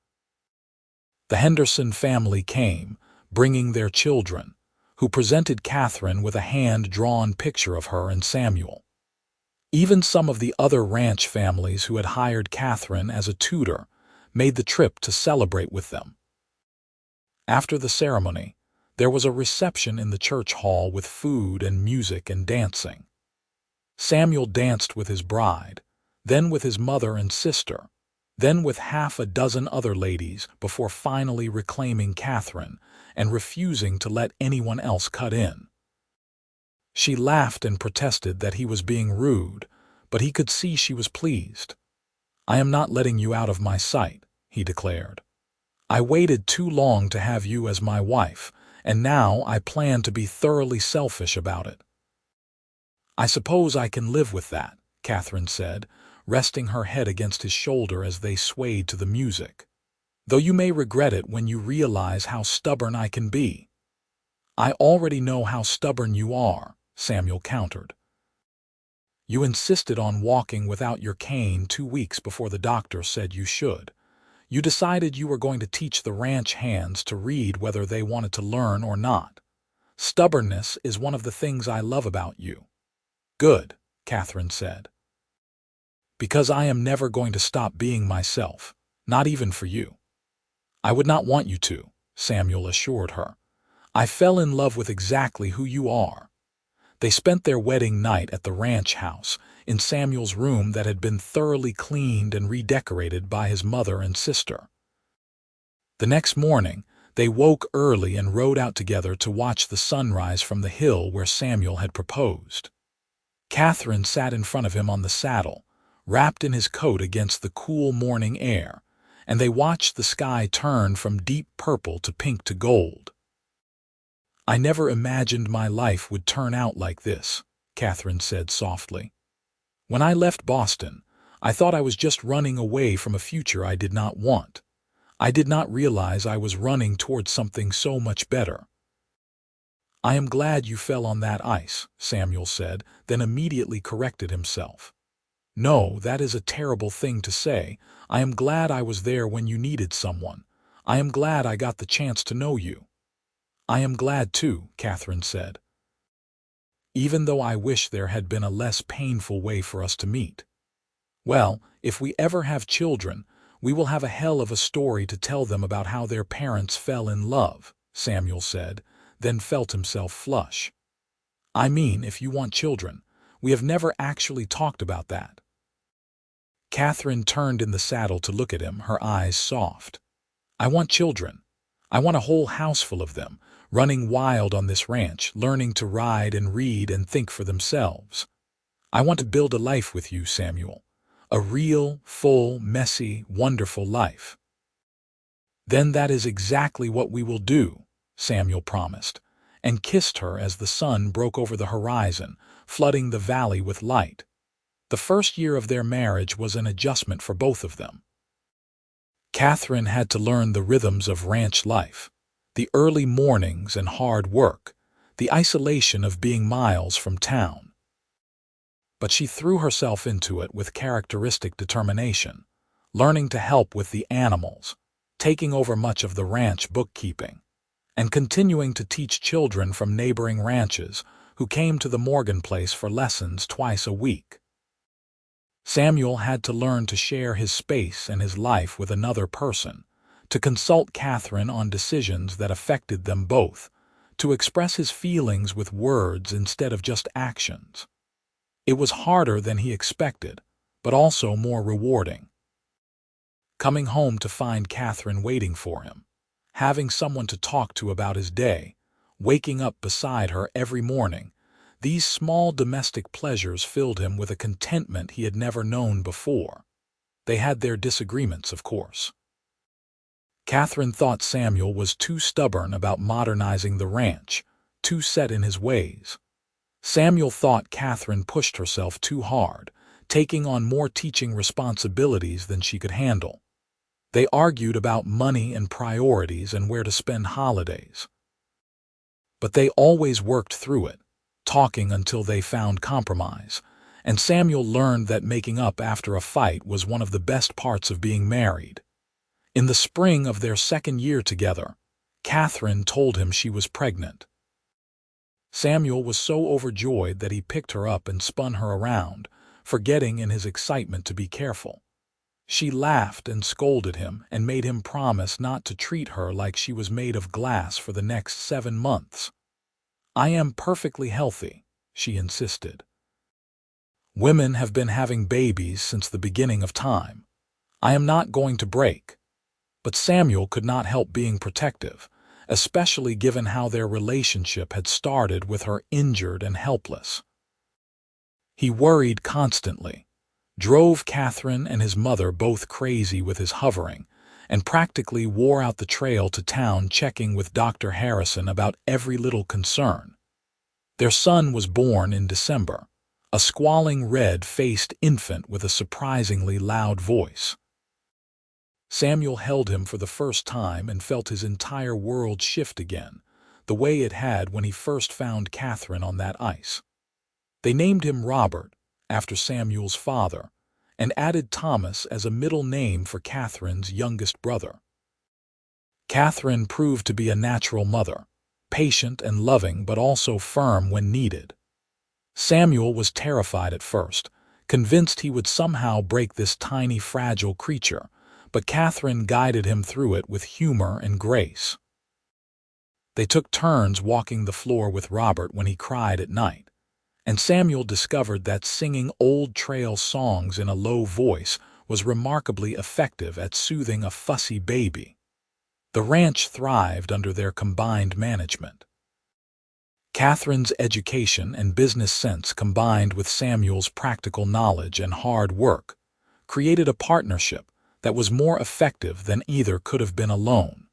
The Henderson family came, bringing their children, who presented Katherine with a hand-drawn picture of her and Samuel. Even some of the other ranch families who had hired Katherine as a tutor made the trip to celebrate with them. After the ceremony, there was a reception in the church hall with food and music and dancing. Samuel danced with his bride, then with his mother and sister, then with half a dozen other ladies before finally reclaiming Katherine and refusing to let anyone else cut in. She laughed and protested that he was being rude, but he could see she was pleased. "I am not letting you out of my sight," he declared. I waited too long to have you as my wife, and now I plan to be thoroughly selfish about it." "I suppose I can live with that," Katherine said, resting her head against his shoulder as they swayed to the music. "Though you may regret it when you realize how stubborn I can be." "I already know how stubborn you are," Samuel countered. "You insisted on walking without your cane 2 weeks before the doctor said you should. You decided you were going to teach the ranch hands to read whether they wanted to learn or not. Stubbornness is one of the things I love about you." "Good," Katherine said. "Because I am never going to stop being myself, not even for you." "I would not want you to," Samuel assured her. "I fell in love with exactly who you are." They spent their wedding night at the ranch house, in Samuel's room that had been thoroughly cleaned and redecorated by his mother and sister. The next morning, they woke early and rode out together to watch the sunrise from the hill where Samuel had proposed. Katherine sat in front of him on the saddle, wrapped in his coat against the cool morning air, and they watched the sky turn from deep purple to pink to gold. "I never imagined my life would turn out like this," Katherine said softly. "When I left Boston, I thought I was just running away from a future I did not want. I did not realize I was running towards something so much better." "I am glad you fell on that ice," Samuel said, then immediately corrected himself. "No, that is a terrible thing to say. I am glad I was there when you needed someone. I am glad I got the chance to know you." "I am glad too," Katherine said. "Even though I wish there had been a less painful way for us to meet." "Well, if we ever have children, we will have a hell of a story to tell them about how their parents fell in love," Samuel said, then felt himself flush. "I mean, if you want children, we have never actually talked about that." Katherine turned in the saddle to look at him, her eyes soft. "I want children. I want a whole house full of them, running wild on this ranch, learning to ride and read and think for themselves. I want to build a life with you, Samuel. A real, full, messy, wonderful life." "Then that is exactly what we will do," Samuel promised, and kissed her as the sun broke over the horizon, flooding the valley with light. The first year of their marriage was an adjustment for both of them. Katherine had to learn the rhythms of ranch life, the early mornings and hard work, the isolation of being miles from town. But she threw herself into it with characteristic determination, learning to help with the animals, taking over much of the ranch bookkeeping, and continuing to teach children from neighboring ranches who came to the Morgan place for lessons twice a week. Samuel had to learn to share his space and his life with another person, to consult Katherine on decisions that affected them both, to express his feelings with words instead of just actions. It was harder than he expected, but also more rewarding. Coming home to find Katherine waiting for him, having someone to talk to about his day, waking up beside her every morning, these small domestic pleasures filled him with a contentment he had never known before. They had their disagreements, of course. Katherine thought Samuel was too stubborn about modernizing the ranch, too set in his ways. Samuel thought Katherine pushed herself too hard, taking on more teaching responsibilities than she could handle. They argued about money and priorities and where to spend holidays. But they always worked through it, talking until they found compromise, and Samuel learned that making up after a fight was one of the best parts of being married. In the spring of their second year together, Katherine told him she was pregnant. Samuel was so overjoyed that he picked her up and spun her around, forgetting in his excitement to be careful. She laughed and scolded him and made him promise not to treat her like she was made of glass for the next 7 months. "I am perfectly healthy," she insisted. "Women have been having babies since the beginning of time. I am not going to break." But Samuel could not help being protective, especially given how their relationship had started with her injured and helpless. He worried constantly, drove Katherine and his mother both crazy with his hovering, and practically wore out the trail to town, checking with Dr. Harrison about every little concern. Their son was born in December, a squalling red-faced infant with a surprisingly loud voice. Samuel held him for the first time and felt his entire world shift again, the way it had when he first found Katherine on that ice. They named him Robert, after Samuel's father, and added Thomas as a middle name for Katherine's youngest brother. Katherine proved to be a natural mother, patient and loving but also firm when needed. Samuel was terrified at first, convinced he would somehow break this tiny, fragile creature, but Katherine guided him through it with humor and grace. They took turns walking the floor with Robert when he cried at night, and Samuel discovered that singing old trail songs in a low voice was remarkably effective at soothing a fussy baby. The ranch thrived under their combined management. Katherine's education and business sense combined with Samuel's practical knowledge and hard work created a partnership that was more effective than either could have been alone.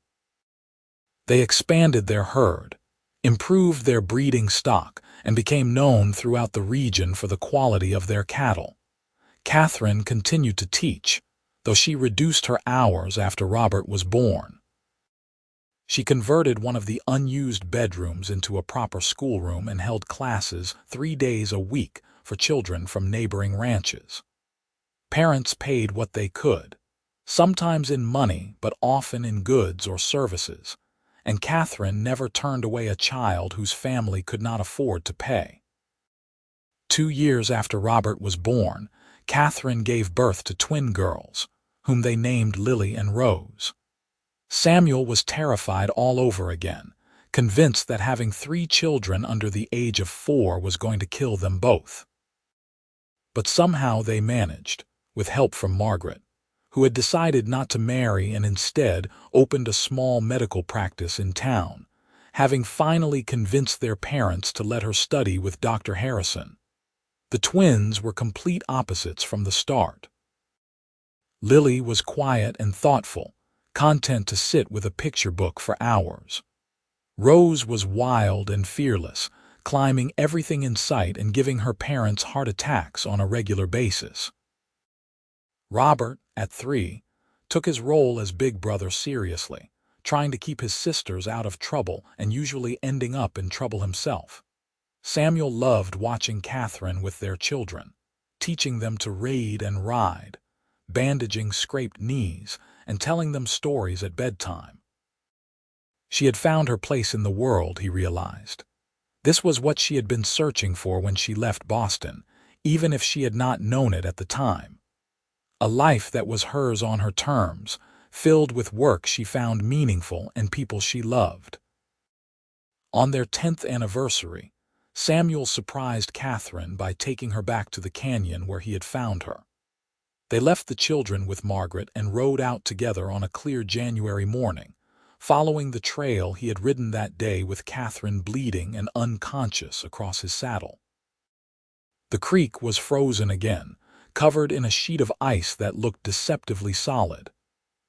They expanded their herd, improved their breeding stock, and became known throughout the region for the quality of their cattle. Katherine continued to teach, though she reduced her hours after Robert was born. She converted one of the unused bedrooms into a proper schoolroom and held classes 3 days a week for children from neighboring ranches. Parents paid what they could, sometimes in money but often in goods or services, and Katherine never turned away a child whose family could not afford to pay. 2 years after Robert was born, Katherine gave birth to twin girls, whom they named Lily and Rose. Samuel was terrified all over again, convinced that having 3 children under the age of 4 was going to kill them both. But somehow they managed, with help from Margaret, who had decided not to marry and instead opened a small medical practice in town, having finally convinced their parents to let her study with Dr. Harrison. The twins were complete opposites from the start. Lily was quiet and thoughtful, content to sit with a picture book for hours. Rose was wild and fearless, climbing everything in sight and giving her parents heart attacks on a regular basis. Robert, at 3, took his role as big brother seriously, trying to keep his sisters out of trouble and usually ending up in trouble himself. Samuel loved watching Katherine with their children, teaching them to read and ride, bandaging scraped knees, and telling them stories at bedtime. She had found her place in the world, he realized. This was what she had been searching for when she left Boston, even if she had not known it at the time. A life that was hers on her terms, filled with work she found meaningful and people she loved. On their 10th anniversary, Samuel surprised Katherine by taking her back to the canyon where he had found her. They left the children with Margaret and rode out together on a clear January morning, following the trail he had ridden that day with Katherine bleeding and unconscious across his saddle. The creek was frozen again, covered in a sheet of ice that looked deceptively solid.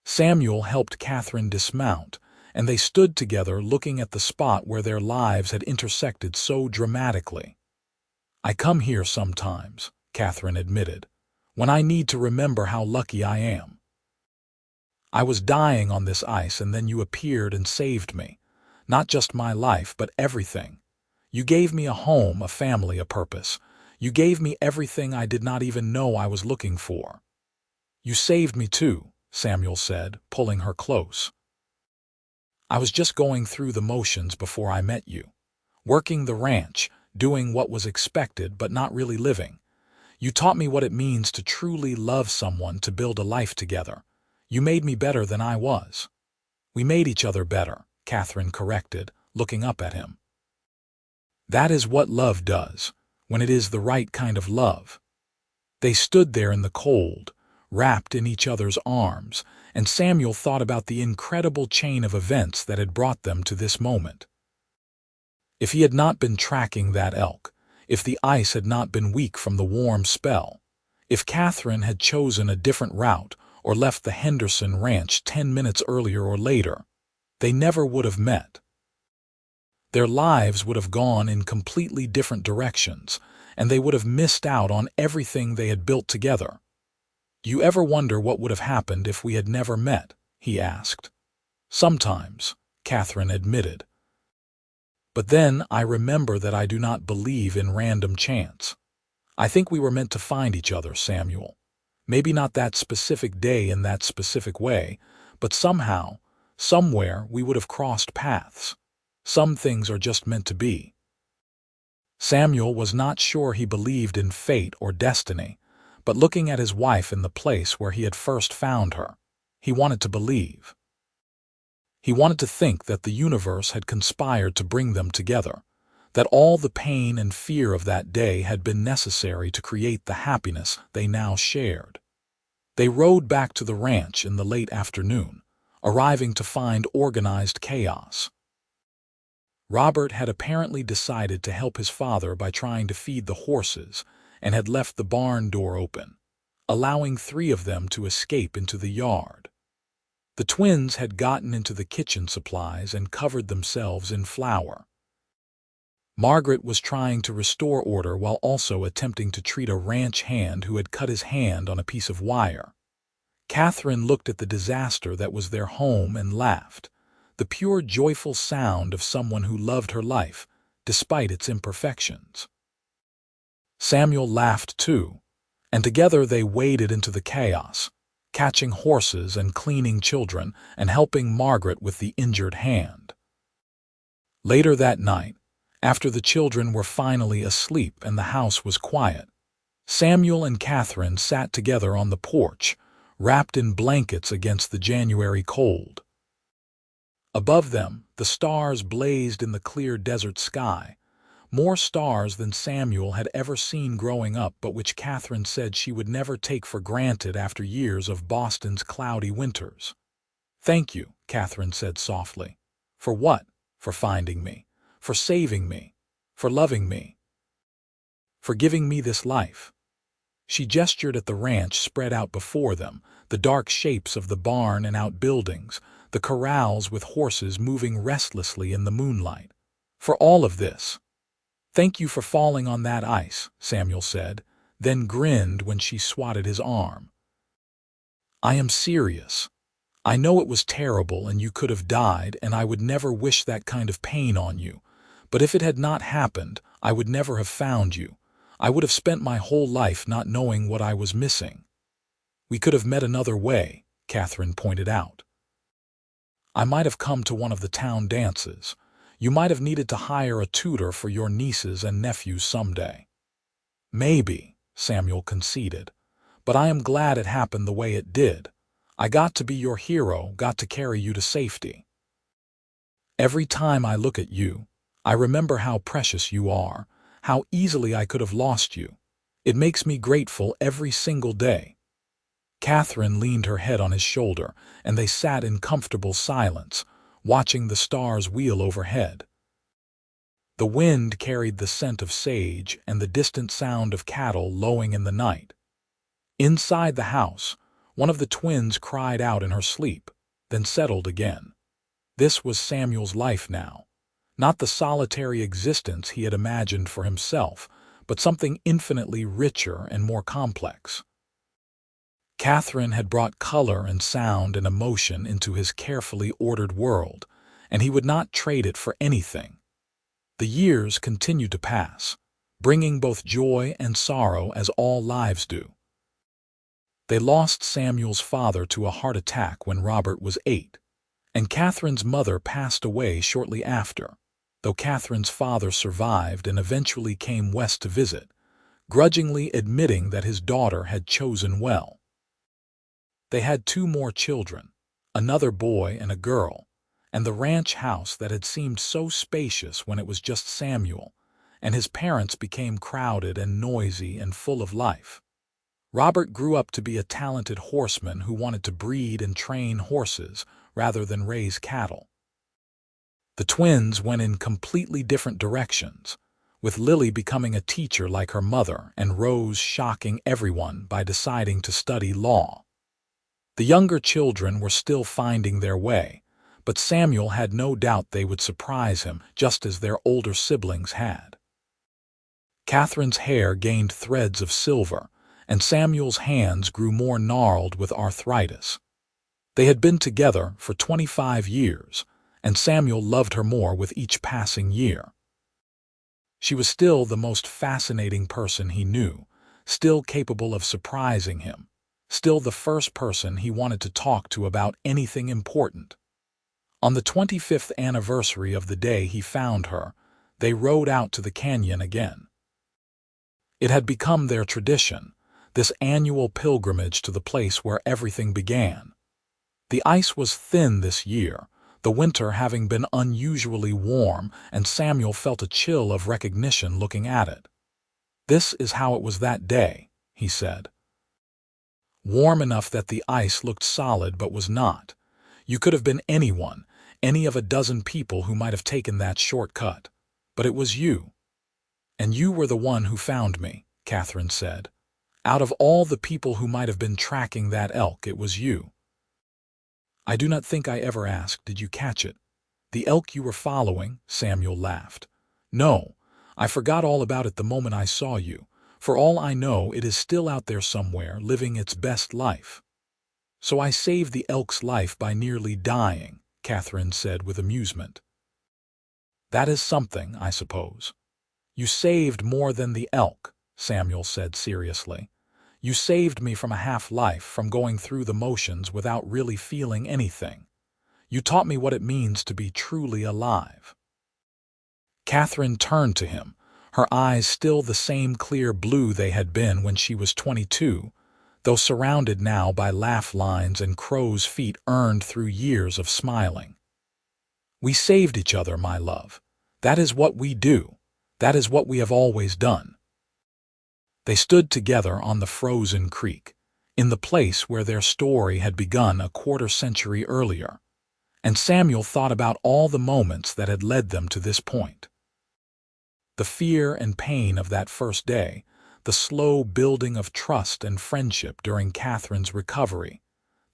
Samuel helped Katherine dismount, and they stood together looking at the spot where their lives had intersected so dramatically. "I come here sometimes," Katherine admitted, "when I need to remember how lucky I am. I was dying on this ice and then you appeared and saved me. Not just my life, but everything. You gave me a home, a family, a purpose. You gave me everything I did not even know I was looking for." "You saved me too," Samuel said, pulling her close. "I was just going through the motions before I met you. Working the ranch, doing what was expected but not really living. You taught me what it means to truly love someone, to build a life together. You made me better than I was." "We made each other better," Katherine corrected, looking up at him. "That is what love does, when it is the right kind of love." They stood there in the cold, wrapped in each other's arms, and Samuel thought about the incredible chain of events that had brought them to this moment. If he had not been tracking that elk, if the ice had not been weak from the warm spell, if Katherine had chosen a different route or left the Henderson Ranch 10 minutes earlier or later, they never would have met. Their lives would have gone in completely different directions, and they would have missed out on everything they had built together. "You ever wonder what would have happened if we had never met?" he asked. "Sometimes," Katherine admitted. "But then I remember that I do not believe in random chance. I think we were meant to find each other, Samuel. Maybe not that specific day in that specific way, but somehow, somewhere we would have crossed paths. Some things are just meant to be." Samuel was not sure he believed in fate or destiny, but looking at his wife in the place where he had first found her, he wanted to believe. He wanted to think that the universe had conspired to bring them together, that all the pain and fear of that day had been necessary to create the happiness they now shared. They rode back to the ranch in the late afternoon, arriving to find organized chaos. Robert had apparently decided to help his father by trying to feed the horses and had left the barn door open, allowing 3 of them to escape into the yard. The twins had gotten into the kitchen supplies and covered themselves in flour. Margaret was trying to restore order while also attempting to treat a ranch hand who had cut his hand on a piece of wire. Katherine looked at the disaster that was their home and laughed, the pure joyful sound of someone who loved her life, despite its imperfections. Samuel laughed too, and together they waded into the chaos, catching horses and cleaning children and helping Margaret with the injured hand. Later that night, after the children were finally asleep and the house was quiet, Samuel and Katherine sat together on the porch, wrapped in blankets against the January cold. Above them, the stars blazed in the clear desert sky, more stars than Samuel had ever seen growing up, but which Katherine said she would never take for granted after years of Boston's cloudy winters. "Thank you," Katherine said softly. "For what? For finding me, for saving me, for loving me, for giving me this life." She gestured at the ranch spread out before them, the dark shapes of the barn and outbuildings, the corrals with horses moving restlessly in the moonlight. "For all of this. Thank you for falling on that ice," Samuel said, then grinned when she swatted his arm. "I am serious. I know it was terrible and you could have died, and I would never wish that kind of pain on you. But if it had not happened, I would never have found you. I would have spent my whole life not knowing what I was missing." "We could have met another way," Katherine pointed out. "I might have come to one of the town dances. You might have needed to hire a tutor for your nieces and nephews someday." "Maybe," Samuel conceded, "but I am glad it happened the way it did. I got to be your hero, got to carry you to safety. Every time I look at you, I remember how precious you are, how easily I could have lost you. It makes me grateful every single day." Katherine leaned her head on his shoulder, and they sat in comfortable silence, watching the stars wheel overhead. The wind carried the scent of sage and the distant sound of cattle lowing in the night. Inside the house, one of the twins cried out in her sleep, then settled again. This was Samuel's life now. Not the solitary existence he had imagined for himself, but something infinitely richer and more complex. Katherine had brought color and sound and emotion into his carefully ordered world, and he would not trade it for anything. The years continued to pass, bringing both joy and sorrow as all lives do. They lost Samuel's father to a heart attack when Robert was 8, and Katherine's mother passed away shortly after, though Katherine's father survived and eventually came west to visit, grudgingly admitting that his daughter had chosen well. They had 2 more children, another boy and a girl, and the ranch house that had seemed so spacious when it was just Samuel, and his parents became crowded and noisy and full of life. Robert grew up to be a talented horseman who wanted to breed and train horses rather than raise cattle. The twins went in completely different directions, with Lily becoming a teacher like her mother and Rose shocking everyone by deciding to study law. The younger children were still finding their way, but Samuel had no doubt they would surprise him just as their older siblings had. Catherine's hair gained threads of silver, and Samuel's hands grew more gnarled with arthritis. They had been together for 25 years, and Samuel loved her more with each passing year. She was still the most fascinating person he knew, still capable of surprising him, still the first person he wanted to talk to about anything important. On the 25th anniversary of the day he found her, they rode out to the canyon again. It had become their tradition, this annual pilgrimage to the place where everything began. The ice was thin this year, the winter having been unusually warm, and Samuel felt a chill of recognition looking at it. "This is how it was that day," he said. Warm enough that the ice looked solid but was not. You could have been anyone, any of a dozen people who might have taken that shortcut. But it was you. "And you were the one who found me," Katherine said. "Out of all the people who might have been tracking that elk, it was you." "I do not think I ever asked, did you catch it? The elk you were following?" Samuel laughed. "No, I forgot all about it the moment I saw you. For all I know, it is still out there somewhere, living its best life." "So I saved the elk's life by nearly dying," Katherine said with amusement. "That is something, I suppose." "You saved more than the elk," Samuel said seriously. "You saved me from a half-life, from going through the motions without really feeling anything. You taught me what it means to be truly alive." Katherine turned to him, her eyes still the same clear blue they had been when she was 22, though surrounded now by laugh lines and crow's feet earned through years of smiling. "We saved each other, my love. That is what we do. That is what we have always done." They stood together on the frozen creek, in the place where their story had begun a quarter-century earlier, and Samuel thought about all the moments that had led them to this point. The fear and pain of that first day, the slow building of trust and friendship during Catherine's recovery,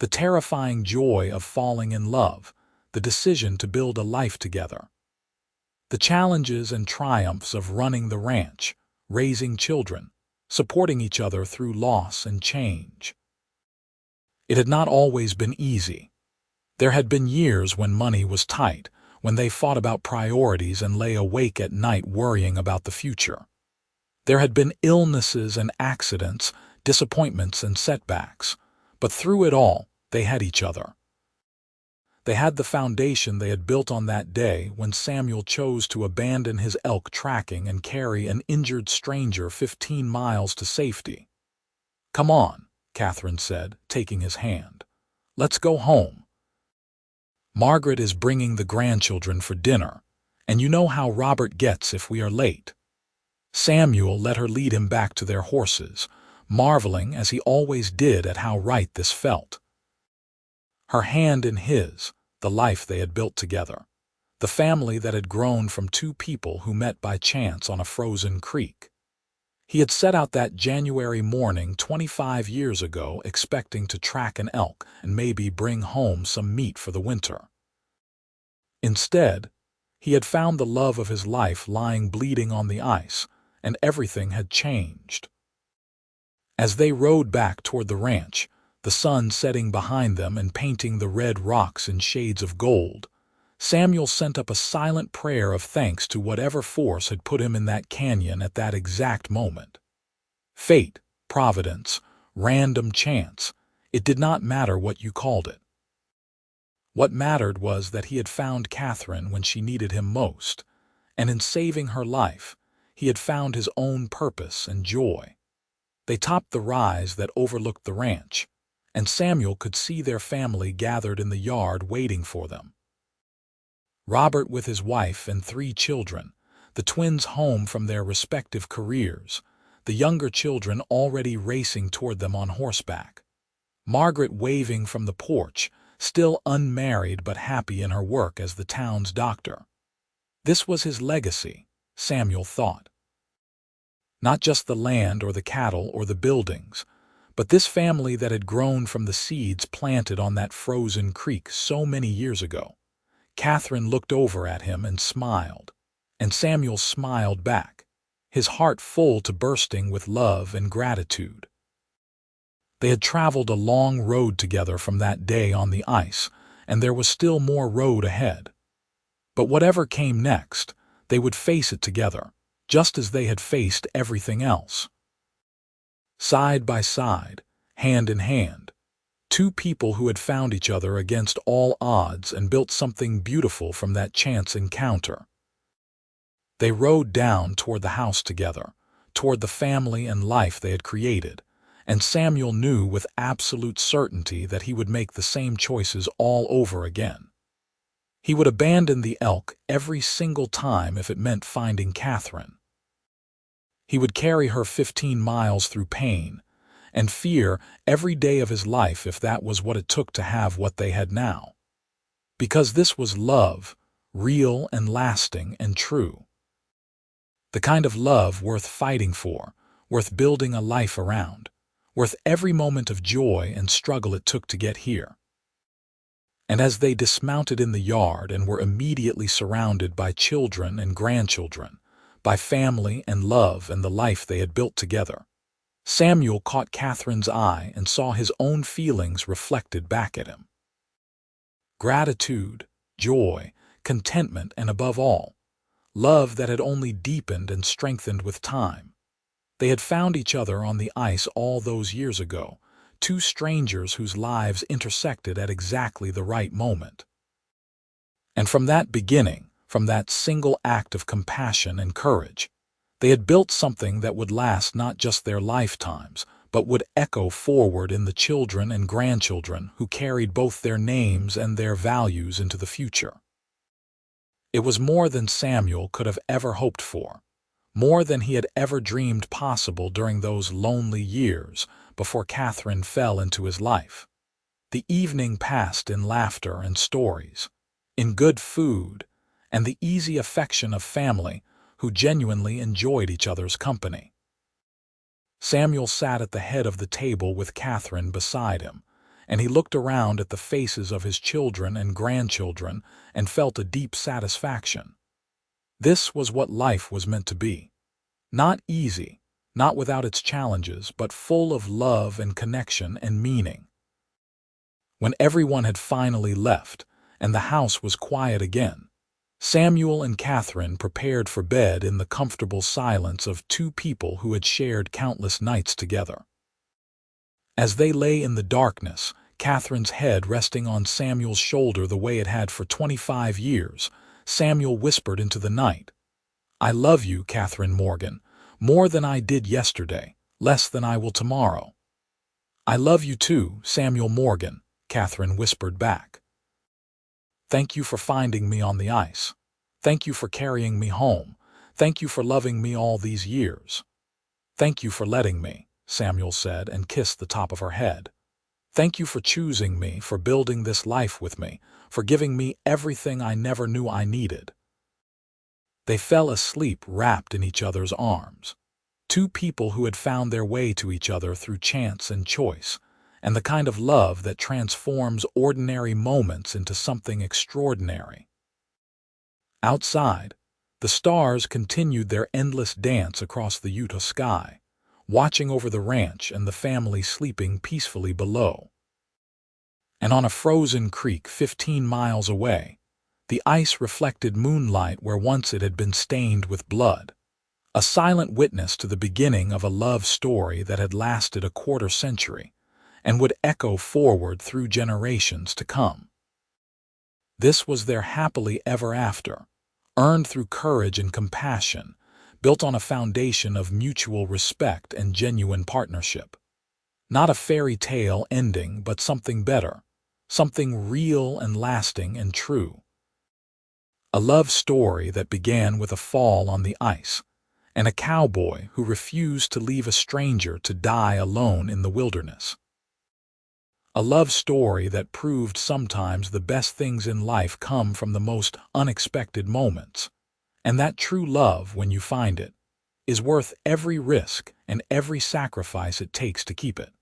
the terrifying joy of falling in love, the decision to build a life together, the challenges and triumphs of running the ranch, raising children, supporting each other through loss and change. It had not always been easy. There had been years when money was tight, when they fought about priorities and lay awake at night worrying about the future. There had been illnesses and accidents, disappointments and setbacks, but through it all, they had each other. They had the foundation they had built on that day when Samuel chose to abandon his elk tracking and carry an injured stranger 15 miles to safety. "Come on," Katherine said, taking his hand. "Let's go home. Margaret is bringing the grandchildren for dinner, and you know how Robert gets if we are late." Samuel let her lead him back to their horses, marveling as he always did at how right this felt. Her hand in his, the life they had built together, the family that had grown from two people who met by chance on a frozen creek. He had set out that January morning 25 years ago expecting to track an elk and maybe bring home some meat for the winter. Instead, he had found the love of his life lying bleeding on the ice, and everything had changed. As they rode back toward the ranch, the sun setting behind them and painting the red rocks in shades of gold, Samuel sent up a silent prayer of thanks to whatever force had put him in that canyon at that exact moment. Fate, providence, random chance, it did not matter what you called it. What mattered was that he had found Katherine when she needed him most, and in saving her life, he had found his own purpose and joy. They topped the rise that overlooked the ranch, and Samuel could see their family gathered in the yard waiting for them. Robert with his wife and 3 children, the twins home from their respective careers, the younger children already racing toward them on horseback. Margaret waving from the porch, still unmarried but happy in her work as the town's doctor. This was his legacy, Samuel thought. Not just the land or the cattle or the buildings, But this family that had grown from the seeds planted on that frozen creek so many years ago. Katherine looked over at him and smiled, and Samuel smiled back, his heart full to bursting with love and gratitude. They had traveled a long road together from that day on the ice, and there was still more road ahead. But whatever came next, they would face it together, just as they had faced everything else. Side by side, hand in hand, two people who had found each other against all odds and built something beautiful from that chance encounter. They rode down toward the house together, toward the family and life they had created, and Samuel knew with absolute certainty that he would make the same choices all over again. He would abandon the elk every single time if it meant finding Katherine. He would carry her 15 miles through pain and fear every day of his life if that was what it took to have what they had now. Because this was love, real and lasting and true. The kind of love worth fighting for, worth building a life around, worth every moment of joy and struggle it took to get here. And as they dismounted in the yard and were immediately surrounded by children and grandchildren, by family and love and the life they had built together, Samuel caught Katherine's eye and saw his own feelings reflected back at him. Gratitude, joy, contentment, and above all, love that had only deepened and strengthened with time. They had found each other on the ice all those years ago, two strangers whose lives intersected at exactly the right moment. And from that beginning, from that single act of compassion and courage, they had built something that would last not just their lifetimes, but would echo forward in the children and grandchildren who carried both their names and their values into the future. It was more than Samuel could have ever hoped for, more than he had ever dreamed possible during those lonely years before Katherine fell into his life. The evening passed in laughter and stories, in good food, and the easy affection of family who genuinely enjoyed each other's company. Samuel sat at the head of the table with Katherine beside him, and he looked around at the faces of his children and grandchildren and felt a deep satisfaction. This was what life was meant to be. Not easy, not without its challenges, but full of love and connection and meaning. When everyone had finally left, and the house was quiet again, Samuel and Katherine prepared for bed in the comfortable silence of two people who had shared countless nights together. As they lay in the darkness, Katherine's head resting on Samuel's shoulder the way it had for 25 years, Samuel whispered into the night, "I love you, Katherine Morgan, more than I did yesterday, less than I will tomorrow." "I love you too, Samuel Morgan," Katherine whispered back. "Thank you for finding me on the ice. Thank you for carrying me home. Thank you for loving me all these years." "Thank you for letting me," Samuel said and kissed the top of her head. "Thank you for choosing me, for building this life with me, for giving me everything I never knew I needed." They fell asleep wrapped in each other's arms. Two people who had found their way to each other through chance and choice, and the kind of love that transforms ordinary moments into something extraordinary. Outside, the stars continued their endless dance across the Utah sky, watching over the ranch and the family sleeping peacefully below. And on a frozen creek 15 miles away, the ice reflected moonlight where once it had been stained with blood, a silent witness to the beginning of a love story that had lasted a quarter century and would echo forward through generations to come. This was their happily ever after, earned through courage and compassion, built on a foundation of mutual respect and genuine partnership. Not a fairy tale ending, but something better, something real and lasting and true. A love story that began with a fall on the ice, and a cowboy who refused to leave a stranger to die alone in the wilderness. A love story that proved sometimes the best things in life come from the most unexpected moments, and that true love, when you find it, is worth every risk and every sacrifice it takes to keep it.